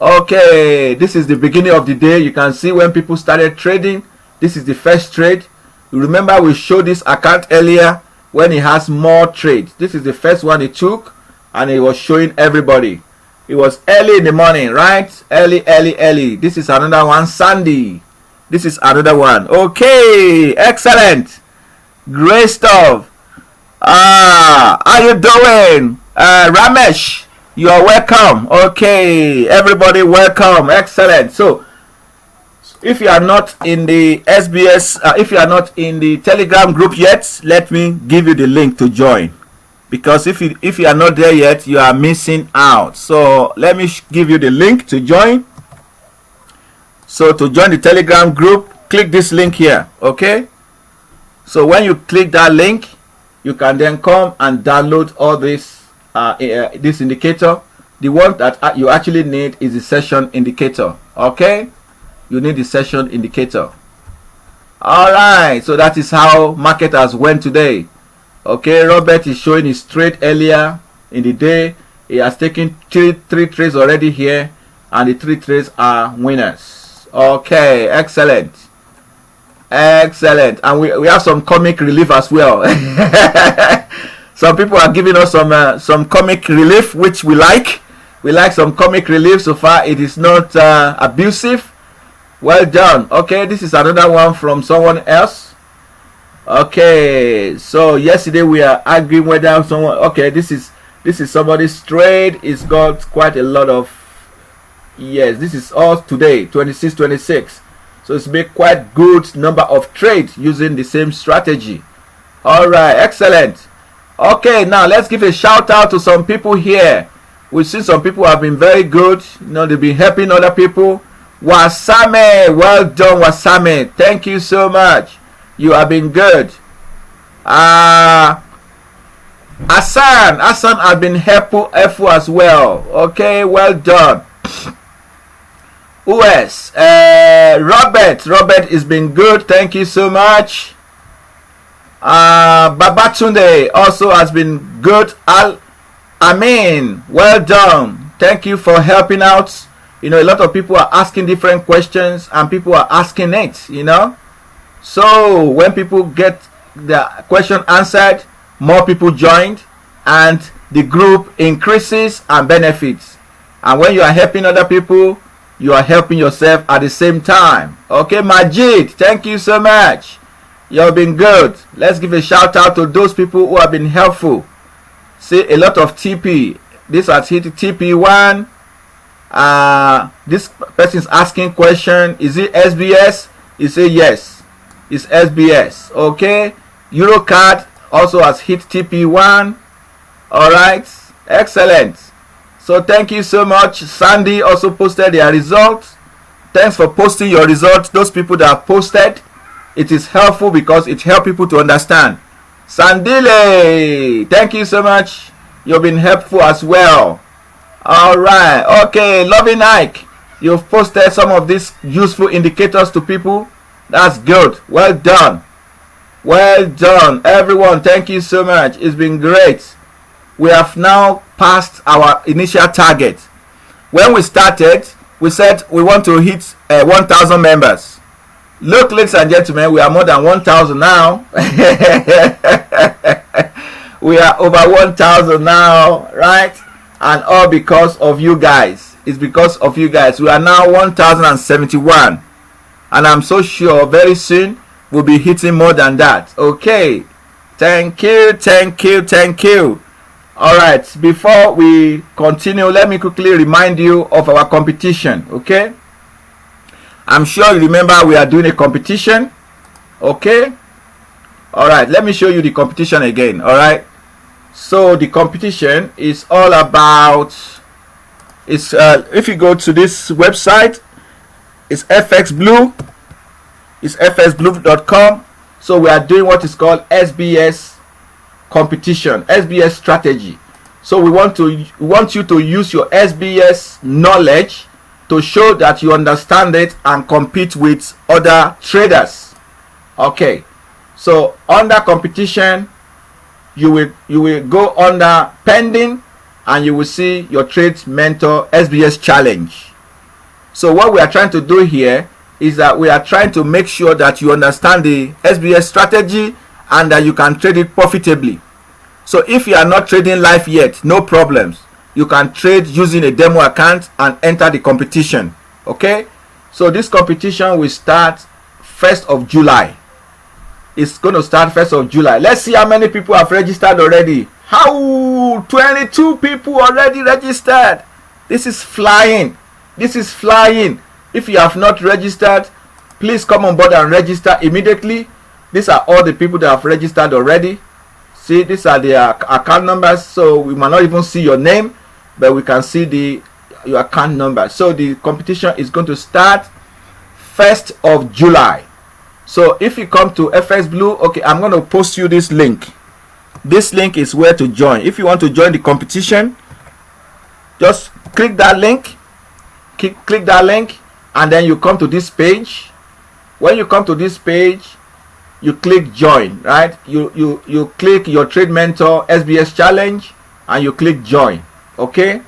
Okay, this is the beginning of the day. You can see when people started trading. This is the first trade. You remember we showed this account earlier when it has more trades. This is the first one he took, and it was showing everybody. It was early in the morning, right? Early. This is another one, Sandy. This is another one. Okay, excellent, great stuff. How you doing? Ramesh, you are welcome. Okay, everybody welcome. Excellent. So if you are not in the SBS, if you are not in the Telegram group yet, let me give you the link to join, because if you are not there yet, you are missing out. So let me give you the link to join. So to join the Telegram group, click this link here. Okay, so when you click that link, you can then come and download all this this indicator. The one that you actually need is the session indicator. Okay, you need the session indicator. All right, so that is how marketers went today. Okay, Robert is showing his trade earlier in the day. He has taken three trades already here, and the 3 trades are winners. Okay, excellent, excellent. And we have some comic relief as well. Some people are giving us some comic relief, which we like. We like some comic relief. So far it is not abusive. Well done. Okay, this is another one from someone else. Okay, so yesterday we are arguing whether someone, okay, this is somebody's trade. It's got quite a lot of, yes, this is all today, 26. So it's made quite good number of trades using the same strategy. All right, excellent. Okay, now let's give a shout out to some people here. We've seen some people have been very good. You know, they've been helping other people. Wasame, well done, Wasame. Thank you so much. You have been good. Hassan has been helpful as well. Okay, well done. Who else? Robert has been good. Thank you so much. Babatunde also has been good. Amin, well done. Thank you for helping out. You know, a lot of people are asking different questions and people are asking it, you know. So when people get the question answered, more people joined and the group increases and benefits. And when you are helping other people, you are helping yourself at the same time. Okay, Majid, thank you so much. You've been good. Let's give a shout out to those people who have been helpful. See, a lot of TP. This has hit TP1. This person is asking question. Is it SBS? You say yes. It's SBS. Okay. Eurocard also has hit TP1. Alright. Excellent. So thank you so much. Sandy also posted their results. Thanks for posting your results. Those people that have posted, it is helpful because it helps people to understand. Sandile, thank you so much. You've been helpful as well. Alright, okay, Loving Ike, you've posted some of these useful indicators to people. That's good. Well done. Well done, everyone. Thank you so much. It's been great. We have now passed our initial target. When we started, we said we want to hit 1,000 members. Look, ladies and gentlemen, we are more than 1,000 now. We are over 1,000 now, right? And all because of you guys. It's because of you guys. We are now 1,071. And I'm so sure very soon we'll be hitting more than that. Okay. Thank you, thank you, thank you. Alright, before we continue, let me quickly remind you of our competition. Okay. I'm sure you remember we are doing a competition. Okay. Alright, let me show you the competition again. Alright. So the competition is all about, it's if you go to this website, it's FX Blue. It's fxblue.com. So we are doing what is called SBS competition, SBS strategy. So we want you to use your SBS knowledge to show that you understand it and compete with other traders. Okay. So under competition, you will go under pending and you will see your trade mentor SBS challenge. So what we are trying to do here is that we are trying to make sure that you understand the SBS strategy and that you can trade it profitably. So if you are not trading live yet, no problems. You can trade using a demo account and enter the competition. Okay. So this competition will start 1st of July. It's going to start 1st of July. Let's see how many people have registered already. How? 22 people already registered. This is flying. This is flying. If you have not registered, please come on board and register immediately. These are all the people that have registered already. See, these are their account numbers. So we might not even see your name, but we can see your account number. So the competition is going to start 1st of July. So if you come to FX Blue, okay, I'm going to post you this link. This link is where to join. If you want to join the competition, just click that link. Click that link, and then you come to this page. When you come to this page, you click join, right? You click your trade mentor SBS challenge, and you click join. Okay.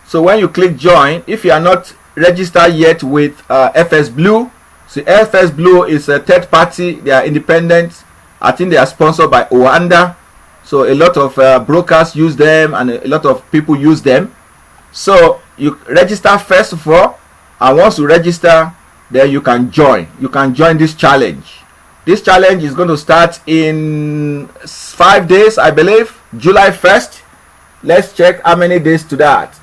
So when you click join, if you are not registered yet with FS Blue, see, FS Blue is a third party. They are independent. I think they are sponsored by Oanda. So a lot of brokers use them and a lot of people use them. So you register first of all, and once you register, then you can join. You can join this challenge. This challenge is going to start in 5 days, I believe, July 1st. Let's check how many days to that.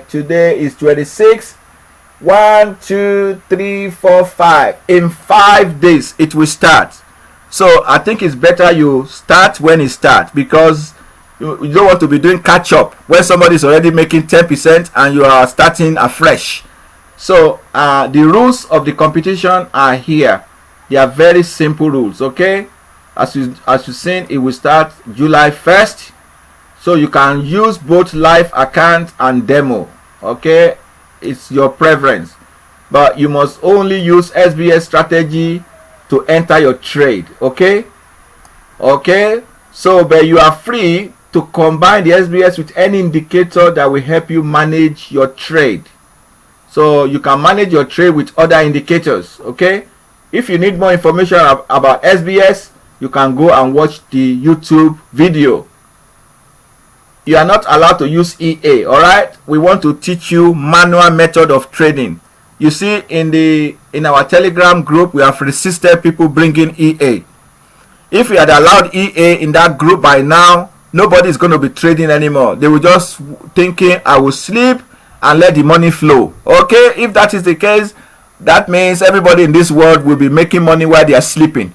Today is 26. 1, 2, 3, 4, 5. In 5 days it will start. So I think it's better you start when it starts, because you don't want to be doing catch up when somebody is already making 10% and you are starting afresh. So the rules of the competition are here. They are very simple rules. Okay, As you seen, it will start July 1st. So you can use both live account and demo. Okay, it's your preference, but you must only use SBS strategy to enter your trade. Okay, so but you are free to combine the SBS with any indicator that will help you manage your trade. So you can manage your trade with other indicators. Okay, if you need more information about SBS, you can go and watch the YouTube video. You are not allowed to use EA. All right, we want to teach you manual method of trading. You see, in our Telegram group, we have resisted people bringing EA. If we had allowed EA in that group by now, nobody is going to be trading anymore. They will just thinking, I will sleep and let the money flow. Okay, if that is the case, that means everybody in this world will be making money while they are sleeping.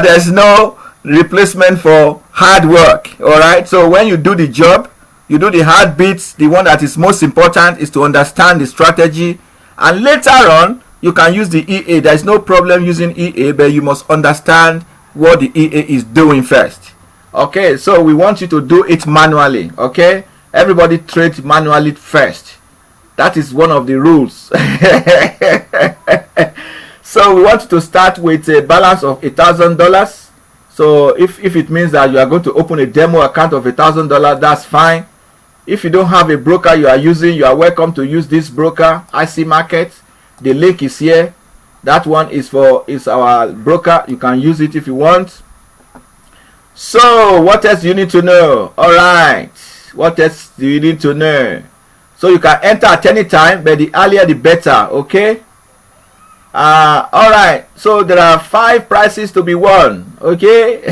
There's no replacement for hard work. All right, so when you do the job, you do the hard bits. The one that is most important is to understand the strategy, and later on you can use the EA. There is no problem using EA, but you must understand what the EA is doing first. Okay, so we want you to do it manually. Okay, everybody trades manually first. That is one of the rules. So we want you to start with a balance of $1,000. So if it means that you are going to open a demo account of $1,000, that's fine. If you don't have a broker you are using, you are welcome to use this broker, IC Market. The link is here. That one is our broker. You can use it if you want. So what else do you need to know? All right, what else do you need to know? So you can enter at any time, but the earlier the better. Okay. All right, so there are 5 prizes to be won. Okay.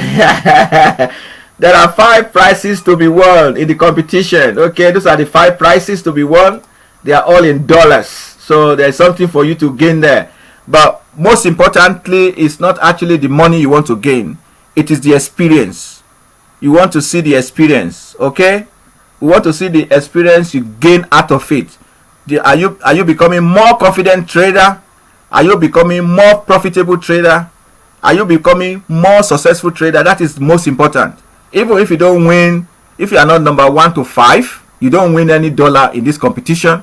There are 5 prizes to be won in the competition. Okay, those are the 5 prizes to be won. They are all in dollars, so there's something for you to gain there. But most importantly, it's not actually the money you want to gain, it is the experience. You want to see the experience. Okay, we want to see the experience you gain out of it. Are you becoming more confident trader? Are you becoming more profitable trader? Are you becoming more successful trader? That is most important. Even if you don't win, if you are not number 1 to 5, you don't win any dollar in this competition,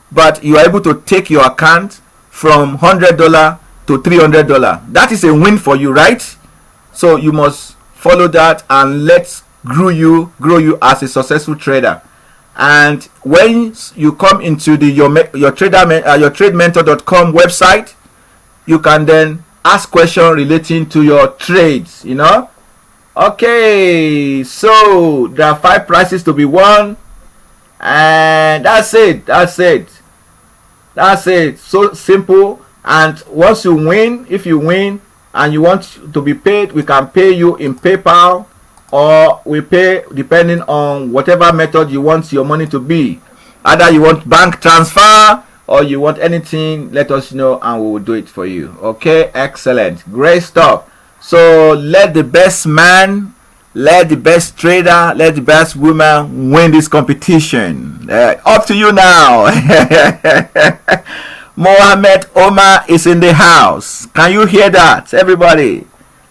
but you are able to take your account from $100 to $300. That is a win for you, right? So you must follow that, and let's grow you as a successful trader. And when you come into your tradementor.com website, you can then ask questions relating to your trades. Okay, so there are 5 prizes to be won, and that's it. So simple. And once you win, if you win and you want to be paid, we can pay you in PayPal, or we pay depending on whatever method you want your money to be. Either you want bank transfer or you want anything, let us know and we will do it for you. Okay, excellent, great stuff. So let the best man, let the best trader, let the best woman win this competition. Up to you now. Mohammed Omar is in the house. Can you hear that, everybody?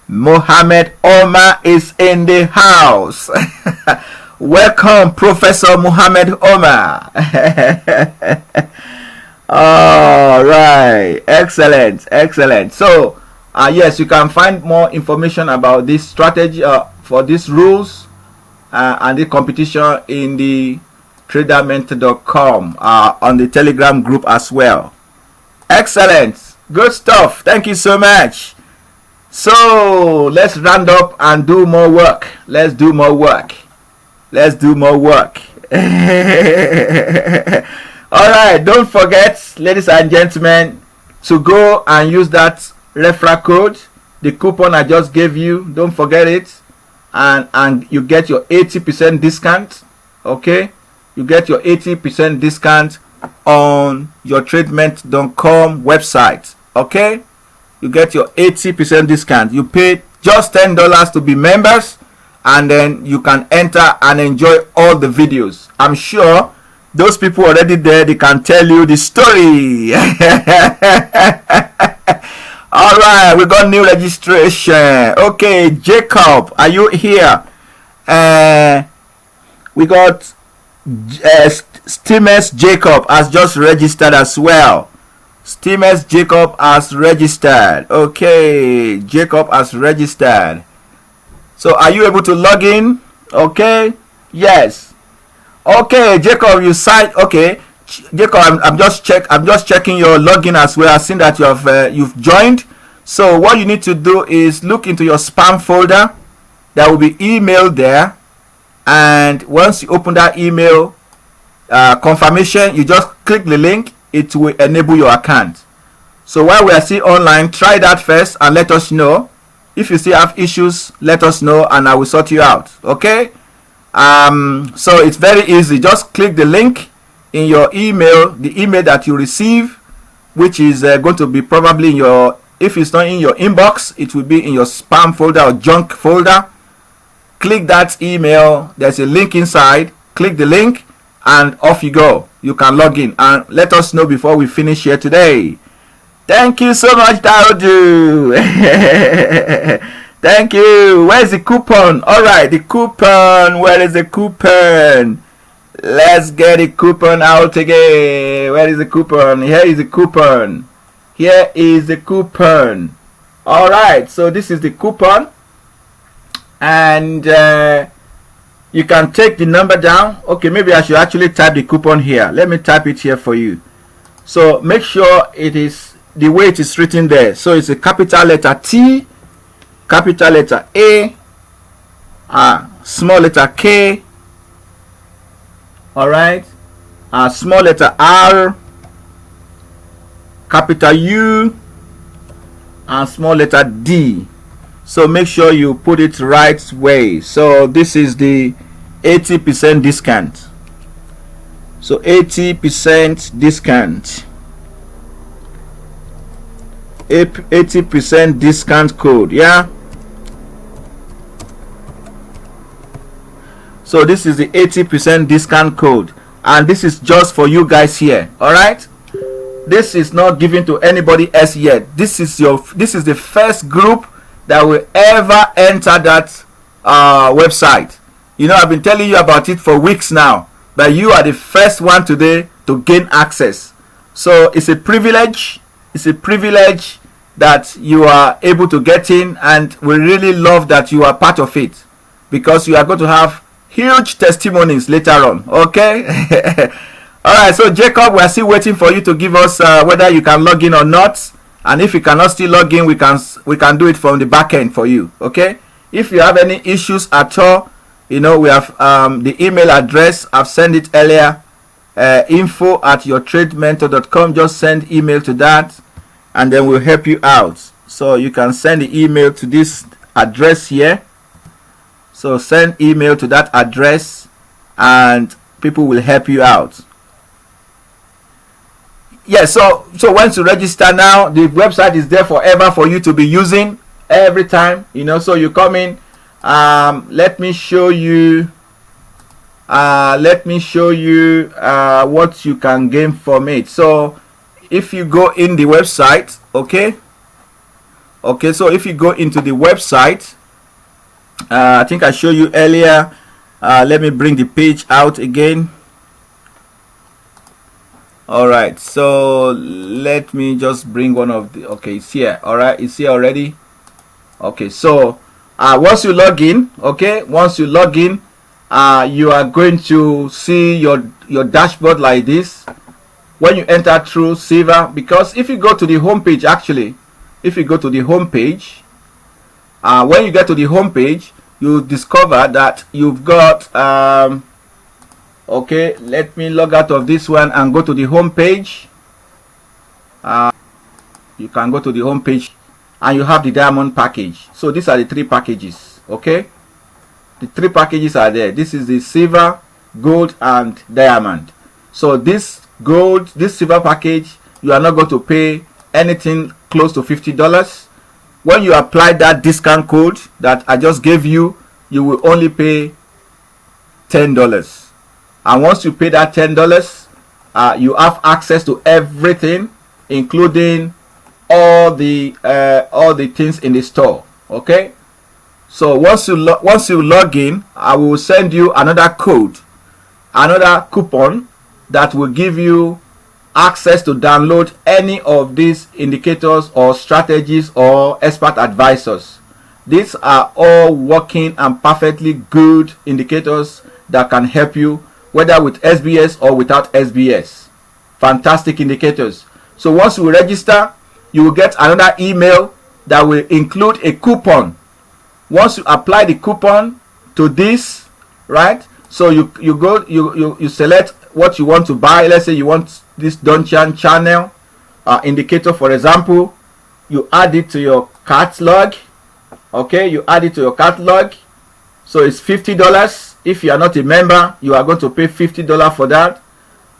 Mohammed Omar is in the house. Welcome, Professor Mohammed Omar. All right, excellent. So yes, you can find more information about this strategy for these rules and the competition in the tradermentor.com on the Telegram group as well. Excellent, good stuff. Thank you so much. So let's round up and do more work. Let's do more work. All right, don't forget, ladies and gentlemen, to go and use that referral code, the coupon I just gave you. Don't forget it, and you get your 80% discount. Okay, you get your 80% discount on your tradementor.com website. Okay, you get your 80% discount. You pay just $10 to be members, and then you can enter and enjoy all the videos. I'm sure those people already there, they can tell you the story. All right, we got new registration. Okay, Jacob, are you here? We got Steamers Jacob has just registered as well. Steamers Jacob has registered. Okay, Jacob has registered. So are you able to log in? Okay, yes. Okay, Jacob, you signed. Okay, Jacob, I'm just checking your login as well. I've seen that you've joined. So what you need to do is look into your spam folder. There will be email there, and once you open that email confirmation, you just click the link. It will enable your account. So while we are still online, try that first and let us know. If you still have issues, let us know and I will sort you out. Okay. So it's very easy. Just click the link in your email, the email that you receive, which is going to be probably in your, if it's not in your inbox, it will be in your spam folder or junk folder. Click that email. There's a link inside. Click the link and off you go. You can log in and let us know before we finish here today. Thank you so much, Daudu. Thank you. Where's the coupon? All right, the coupon. Where is the coupon? Let's get the coupon out again. Where is the coupon? Here is the coupon. Here is the coupon. All right, so this is the coupon. And you can take the number down. Okay, maybe I should actually type the coupon here. Let me type it here for you. So make sure it is the way it is written there. So it's a capital letter T, capital letter A, small letter K, all right, small letter R, capital U, and small letter D. So make sure you put it right way. So this is the 80% discount. So 80% discount. 80% discount code. Yeah. So this is the 80% discount code, and this is just for you guys here. All right. This is not given to anybody else yet. This is the first group that will ever enter that website. You know, I've been telling you about it for weeks now, but you are the first one today to gain access. So it's a privilege. It's a privilege that you are able to get in, and we really love that you are part of it, because you are going to have huge testimonies later on. Okay. All right, so Jacob, we are still waiting for you to give us whether you can log in or not, and if you cannot still log in, we can do it from the back end for you. Okay, if you have any issues at all, you know, we have the email address. I've sent it earlier, info@yourtradementor.com. just send email to that and then we'll help you out. So you can send the email to this address here. So send email to that address and people will help you out. Yeah, so once you register now, the website is there forever for you to be using every time, you know. So you come in, let me show you what you can gain from it. So if you go in the website, okay, so if you go into the website, I think I showed you earlier. Let me bring the page out again. All right, so let me just bring one of the, okay, it's here. All right, it's here already. Okay, so once you log in, okay, once you log in, you are going to see your dashboard like this when you enter through Silver. Because if you go to the home page, actually, if you go to the home page, when you get to the home page, you discover that you've got okay, let me log out of this one and go to the home page. You can go to the home page and you have the diamond package. So these are the three packages. Okay, the three packages are there. This is the silver, gold, and diamond. So this silver package, you are not going to pay anything close to $50. When you apply that discount code that I just gave you, you will only pay $10. And once you pay that $10, you have access to everything, including all the things in the store. Okay, so once you log in, I will send you another code, another coupon that will give you access to download any of these indicators or strategies or expert advisors. These are all working and perfectly good indicators that can help you, whether with SBS or without SBS. Fantastic indicators. So once you register, you will get another email that will include a coupon. Once you apply the coupon to this, right? So you select what you want to buy. Let's say you want this Donchan channel indicator, for example. You add it to your catalog. Okay, you add it to your catalog. So it's $50. If you are not a member, you are going to pay $50 for that.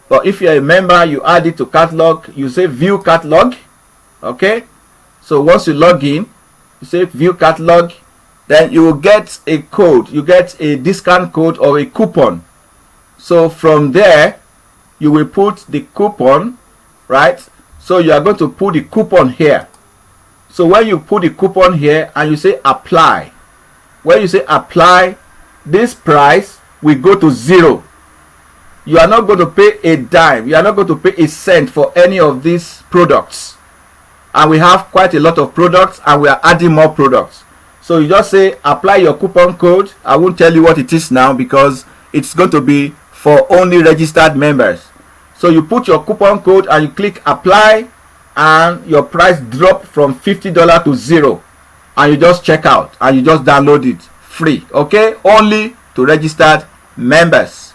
But if you are a member, you add it to catalog. You say view catalog. Okay, so once you log in, you say view catalog. Then you will get a code. You get a discount code or a coupon. So from there, you will put the coupon, right? So you are going to put the coupon here. So when you put the coupon here and you say apply, when you say apply, this price will go to 0. You are not going to pay a dime. You are not going to pay a cent for any of these products. And we have quite a lot of products, and we are adding more products. So you just say apply your coupon code. I won't tell you what it is now because it's going to be for only registered members. So you put your coupon code and you click apply, and your price drop from $50 to 0, and you just check out and you just download it free. Okay, only to registered members.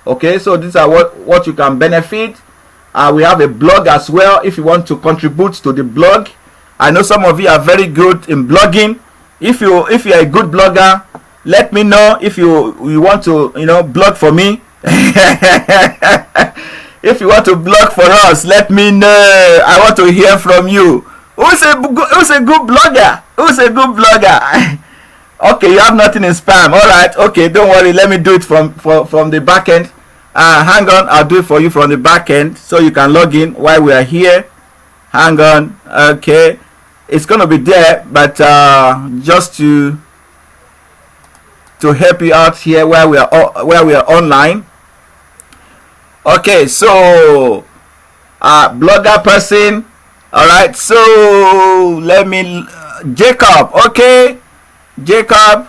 Okay, so these are what you can benefit. We have a blog as well if you want to contribute to the blog. I know some of you are very good in blogging. If you are a good blogger, let me know. If you want to blog for me. If you want to blog for us, let me know. I want to hear from you. Who's a good blogger? Who's a good blogger? Okay, you have nothing in spam. All right. Okay, don't worry. Let me do it from the back end. Hang on. I'll do it for you from the back end so you can log in while we are here. Hang on. Okay. It's going to be there, but just to help you out here where we are online. Okay, so blogger person. All right, so let me Jacob. Okay, Jacob,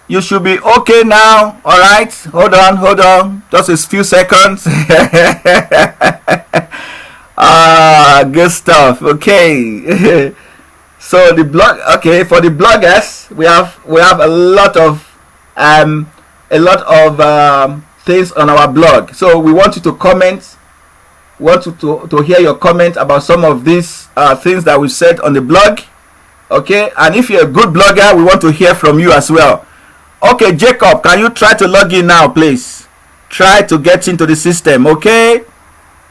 you should be okay now. All right, hold on, just a few seconds. Good stuff. Okay. So the blog, okay, for the bloggers, we have a lot of things on our blog. So we want you to comment. We want you to hear your comment about some of these things that we said on the blog. Okay, and if you're a good blogger, we want to hear from you as well. Okay, Jacob, can you try to log in now, please? Try to get into the system. Okay,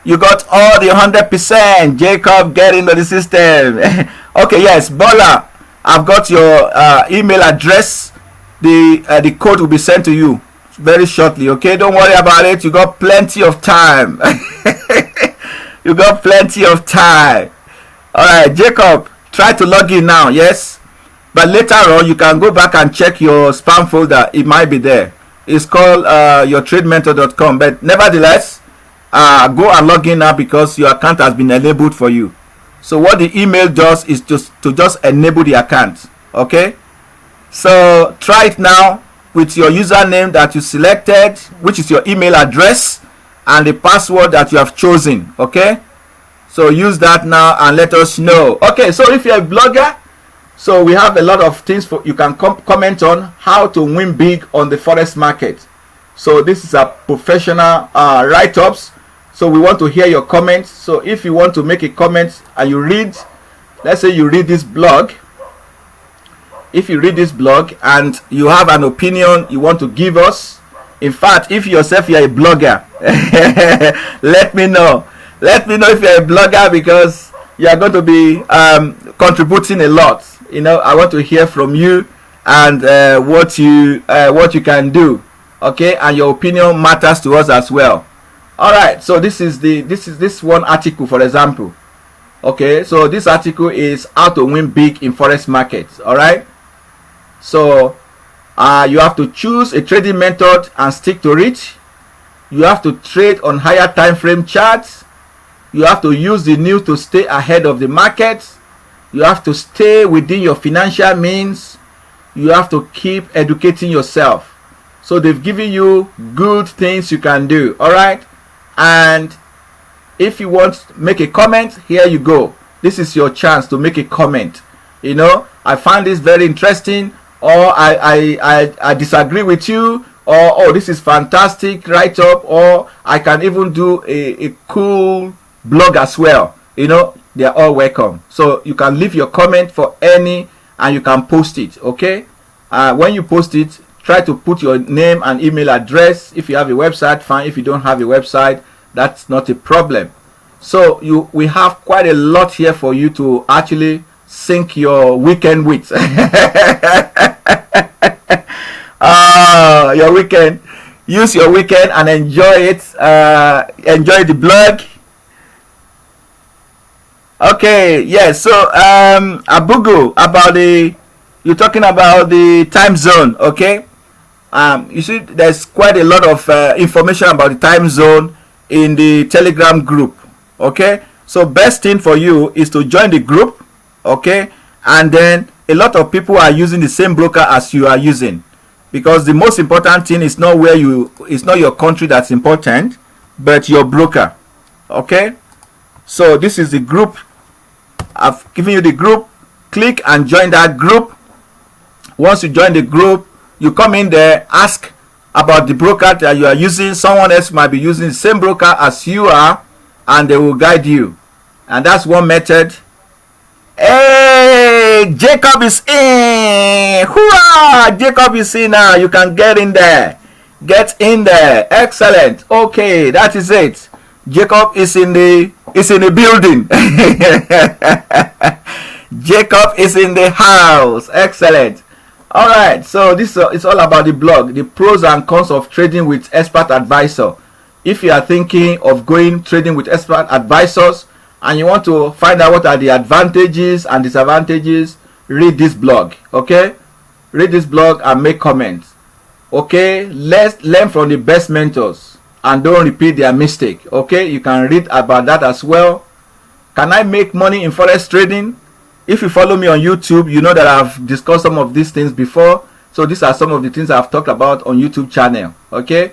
you got all the 100%. Jacob, get into the system. Okay, yes, Bola, I've got your email address. The code will be sent to you very shortly. Okay, don't worry about it. You got plenty of time. You got plenty of time. All right, Jacob, try to log in now. Yes, but later on you can go back and check your spam folder. It might be there. It's called yourtradementor.com. But nevertheless, go and log in now because your account has been enabled for you. So what the email does is just to enable the account. Okay, so try it now with your username that you selected, which is your email address, and the password that you have chosen. Okay, so use that now and let us know. Okay, so if you're a blogger, so we have a lot of things you can comment on how to win big on the forex market. So this is a professional write-ups. So we want to hear your comments. So if you want to make a comment and you read, let's say you read this blog. If you read this blog and you have an opinion you want to give us, in fact, if yourself you're a blogger, let me know. Let me know if you're a blogger because you are going to be contributing a lot. I want to hear from you and what you can do. Okay, and your opinion matters to us as well. All right, so this is this one article, for example. Okay, so this article is how to win big in forex markets. All right, so you have to choose a trading method and stick to it. You have to trade on higher time frame charts. You have to use the news to stay ahead of the market. You have to stay within your financial means. You have to keep educating yourself. So they've given you good things you can do. All right, and if you want to make a comment, here you go. This is your chance to make a comment. You know, I find this very interesting, or I disagree with you, or oh, this is fantastic, write up, or I can even do a cool blog as well. You know, they are all welcome. So you can leave your comment for any, and you can post it. Okay, when you post it, try to put your name and email address. If you have a website, fine. If you don't have a website, that's not a problem. So we have quite a lot here for you to actually sink your weekend with. Your weekend, use your weekend and enjoy it. Enjoy the blog. Okay, yes. So Abugo, about you're talking about the time zone. Okay, you see there's quite a lot of information about the time zone in the Telegram group. Okay, so best thing for you is to join the group. Okay, and then a lot of people are using the same broker as you are using, because the most important thing is not it's not your country that's important, but your broker. Okay, so this is the group. I've given you the group. Click and join that group. Once you join the group, you come in there, ask about the broker that you are using. Someone else might be using the same broker as you are, and they will guide you. And that's one method. Hey, Jacob is in. Hurrah! Jacob is in now. You can get in there. Get in there. Excellent. Okay, that is it. Jacob is in the building. Jacob is in the house. Excellent. All right, so this is all about the blog, the pros and cons of trading with expert advisor. If you are thinking of going trading with expert advisors and you want to find out what are the advantages and disadvantages, read this blog. Okay, read this blog and make comments. Okay, let's learn from the best mentors and don't repeat their mistake. Okay, you can read about that as well. Can I make money in forex trading? If you follow me on YouTube, you know that I've discussed some of these things before. So these are some of the things I've talked about on YouTube channel. Okay,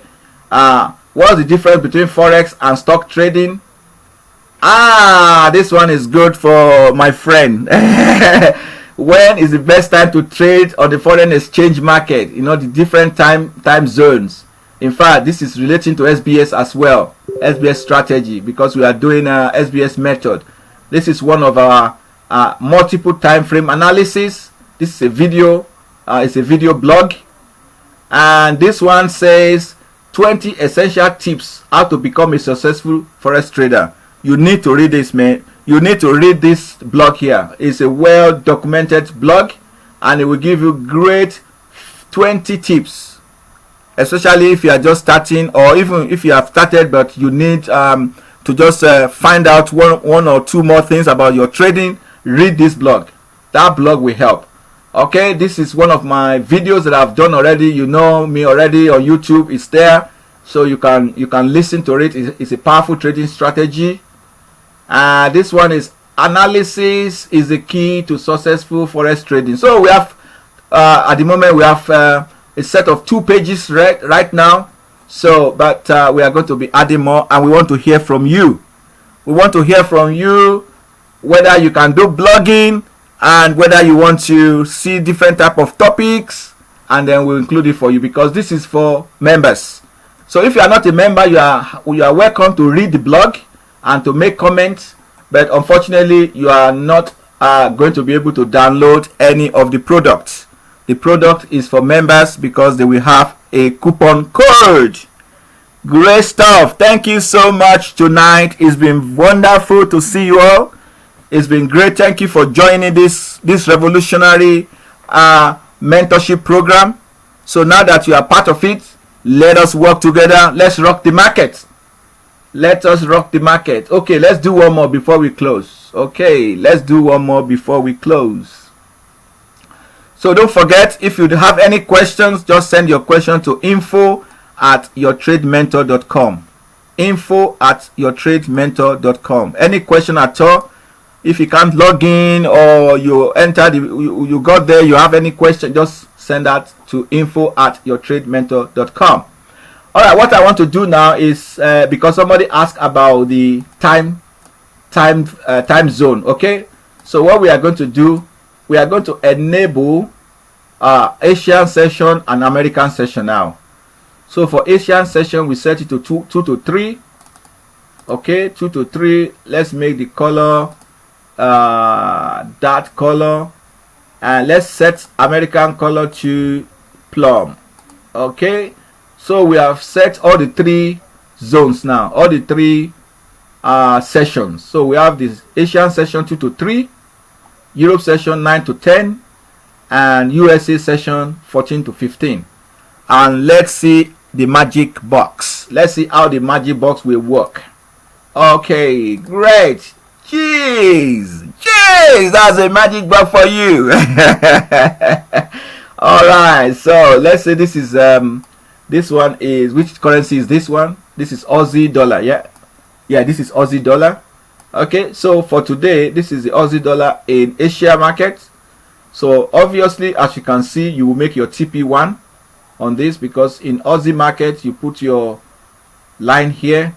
what's the difference between forex and stock trading? This one is good for my friend. When is the best time to trade on the foreign exchange market? You know, the different time zones. In fact, this is relating to SBS as well, SBS strategy, because we are doing a SBS method. This is one of our multiple time frame analysis. This is a video. It's a video blog, and this one says 20 essential tips how to become a successful forex trader. You need to read this, man. You need to read this blog here. It's a well documented blog, and it will give you great 20 tips, especially if you are just starting, or even if you have started but you need to just find out one or two more things about your trading. Read this blog. That blog will help. Okay, this is one of my videos that I've done already. You know me already on YouTube. It's there, so you can listen to it. It's a powerful trading strategy. This one is analysis is the key to successful forex trading. So we have at the moment we have a set of 2 pages right now. So but we are going to be adding more, and we want to hear from you. We want to hear from you whether you can do blogging and whether you want to see different type of topics, and then we'll include it for you, because this is for members. So if you are not a member, you are welcome to read the blog and to make comments, but unfortunately you are not going to be able to download any of the products. The product is for members because they will have a coupon code. Great stuff. Thank you so much tonight. It's been wonderful to see you all. It's been great. Thank you for joining this revolutionary mentorship program. So now that you are part of it, let us work together. Let's rock the market. Let us rock the market. Okay, let's do one more before we close. Okay, let's do one more before we close. So don't forget, if you have any questions, just send your question to info@yourtradementor.com. info@yourtradementor.com. Any question at all? If you can't log in or you you got there, you have any question, just send that to info@yourtradementor.com. All right, what I want to do now is because somebody asked about the time zone. Okay, so what we are going to do, we are going to enable Asian session and American session now. So for Asian session, we set it to 2 to 3. Okay, 2 to 3. Let's make the color that color, and let's set American color to plum. Okay, so we have set all the 3 zones now, all the 3 sessions. So we have this Asian session 2 to 3, Europe session 9 to 10, and USA session 14 to 15. And let's see the magic box. Let's see how the magic box will work. Okay, great. Jeez, that's a magic box for you. All right, so let's say this is this one is, which currency is this one? This is Aussie dollar. Yeah, this is Aussie dollar. Okay, so for today, this is the Aussie dollar in Asia market. So obviously, as you can see, you will make your TP1 on this, because in Aussie market, you put your line here,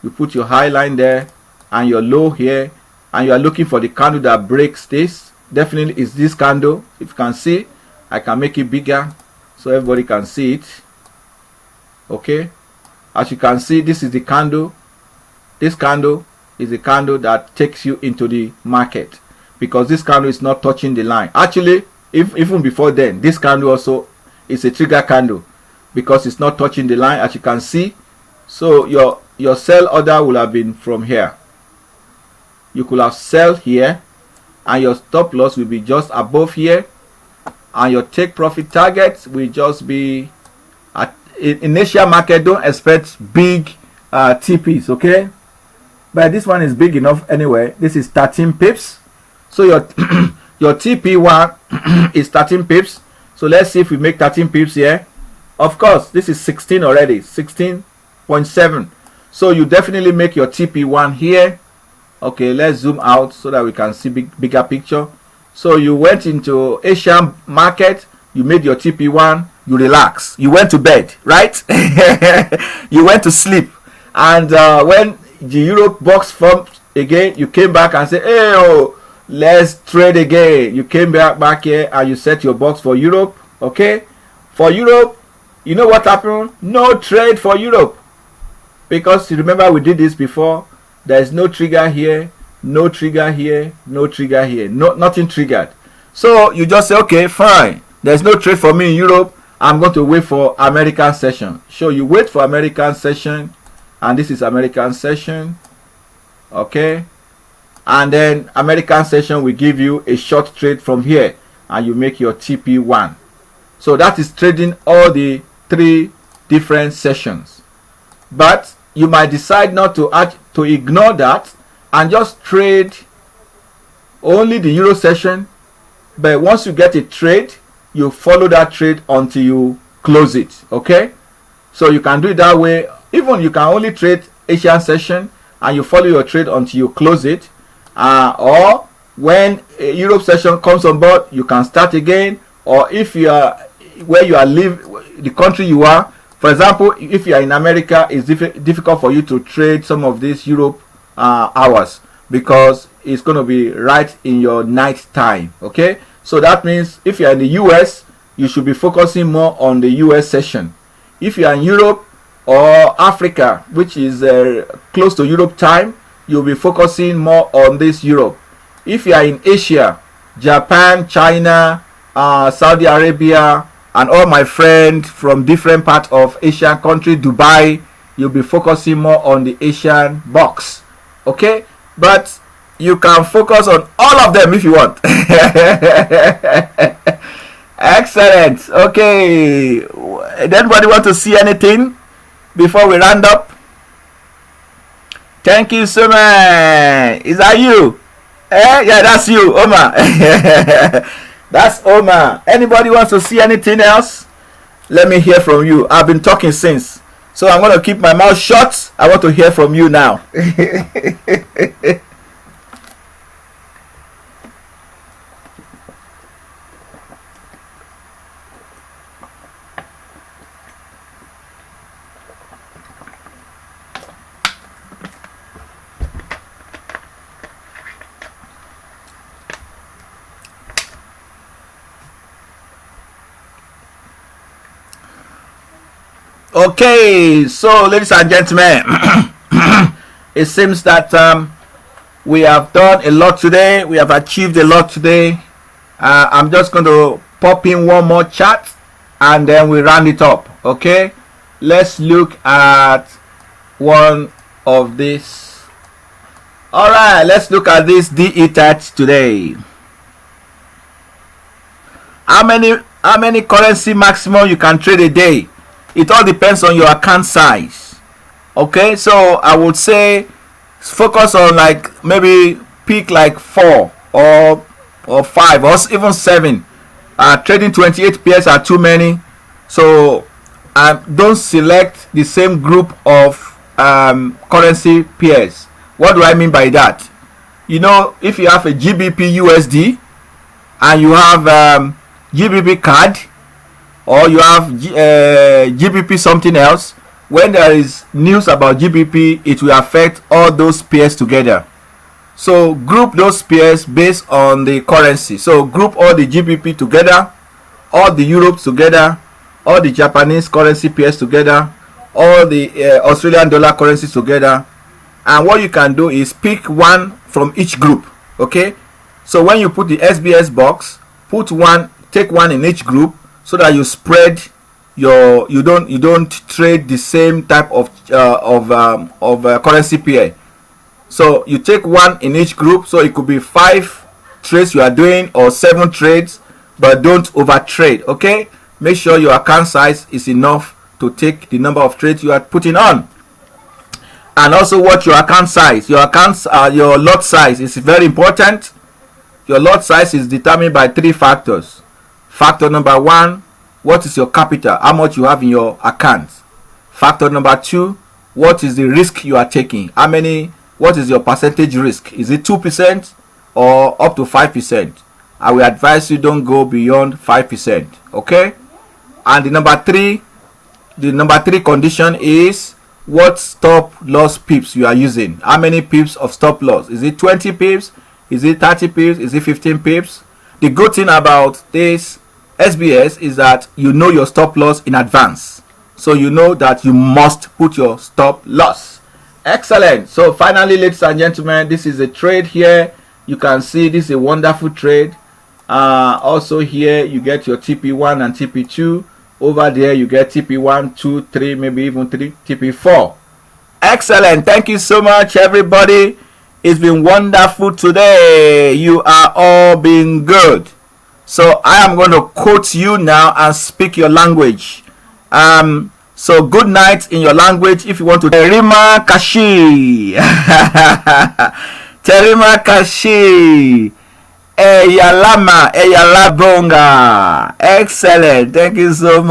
you put your high line there, and your low here, and you are looking for the candle that breaks this. Definitely is this candle. If you can see, I can make it bigger so everybody can see it. Okay, as you can see, this is the candle. This candle is the candle that takes you into the market, because this candle is not touching the line. Actually, even before then, this candle also is a trigger candle, because it's not touching the line, as you can see. So your sell order will have been from here. You could have sell here, and your stop loss will be just above here, and your take profit target will just be at, in Asia market. Don't expect big TPs, okay? But this one is big enough anyway. This is 13 pips. So your your TP1 is 13 pips. So let's see if we make 13 pips here. Of course, this is 16 already, 16.7. So you definitely make your TP1 here. Okay, let's zoom out so that we can see bigger picture. So you went into Asian market, you made your TP1, you relax, you went to bed, right? You went to sleep, and when the Europe box formed again, you came back and said, hey, oh, let's trade again. You came back here and you set your box for Europe. Okay, for Europe, you know what happened? No trade for Europe, because you remember we did this before. There is no trigger here, no trigger here, no trigger here, nothing triggered. So you just say, okay, fine, there's no trade for me in Europe, I'm going to wait for American session. So you wait for American session, and this is American session. Okay, and then American session will give you a short trade from here, and you make your TP1. So that is trading all the 3 different sessions. But you might decide not to ignore that and just trade only the Euro session. But once you get a trade, you follow that trade until you close it. Okay, so you can do it that way. Even you can only trade Asian session and you follow your trade until you close it, or when a Europe session comes on board, you can start again. Or if you are where you are the country you are, for example, if you are in America, it's difficult for you to trade some of these Europe hours, because it's going to be right in your night time. Okay, so that means if you are in the US, you should be focusing more on the US session. If you are in Europe or Africa, which is close to Europe time, you'll be focusing more on this Europe. If you are in Asia, Japan, China, Saudi Arabia, and all my friends from different parts of Asian country, Dubai, you'll be focusing more on the Asian box. Okay, but you can focus on all of them if you want. Excellent. Okay, anybody want to see anything before we round up? Thank you so much. Is that you? Yeah, that's you, Omar. That's Omar. Anybody wants to see anything else? Let me hear from you. I've been talking since, so I'm going to keep my mouth shut. I want to hear from you now. Okay, so ladies and gentlemen, it seems that we have done a lot today. We have achieved a lot today. I'm just going to pop in one more chat and then we round it up. Okay, let's look at one of these. All right, let's look at this DE touch today. How many currency maximum you can trade a day? It all depends on your account size. Okay, so I would say focus on like maybe pick like 4 or 5 or even 7. Trading 28 pairs are too many, so don't select the same group of currency pairs. What do I mean by that? You know, if you have a GBP USD and you have GBP card, or you have GBP something else, when there is news about GBP, it will affect all those pairs together. So group those pairs based on the currency. So group all the GBP together, all the Euros together, all the Japanese currency pairs together, all the Australian dollar currencies together. And what you can do is pick one from each group. Okay, so when you put the SBS box, take one in each group, so that you spread you don't trade the same type of currency pair. So you take one in each group, so it could be 5 trades you are doing or 7 trades, but don't over trade. Okay, make sure your account size is enough to take the number of trades you are putting on. And also watch your account size. Your lot size is very important. Your lot size is determined by 3 factors. Factor number 1, what is your capital? How much you have in your account? Factor number 2, what is the risk you are taking? What is your percentage risk? Is it 2% or up to 5%? I will advise you don't go beyond 5%. Okay? And the number 3 condition is what stop loss pips you are using. How many pips of stop loss? Is it 20 pips? Is it 30 pips? Is it 15 pips? The good thing about this SBS is that you know your stop loss in advance, so you know that you must put your stop loss. Excellent. So finally, ladies and gentlemen, this is a trade here. You can see this is a wonderful trade. Also here you get your TP1 and TP2. Over there you get TP1, 2, 3, maybe even 3, TP4. Excellent. Thank you so much, everybody. It's been wonderful today. You are all being good. So I am going to quote you now and speak your language. So good night in your language if you want to. Terima kasih. Terima kasih. Eyalama, eyalabonga. Excellent. Thank you so much.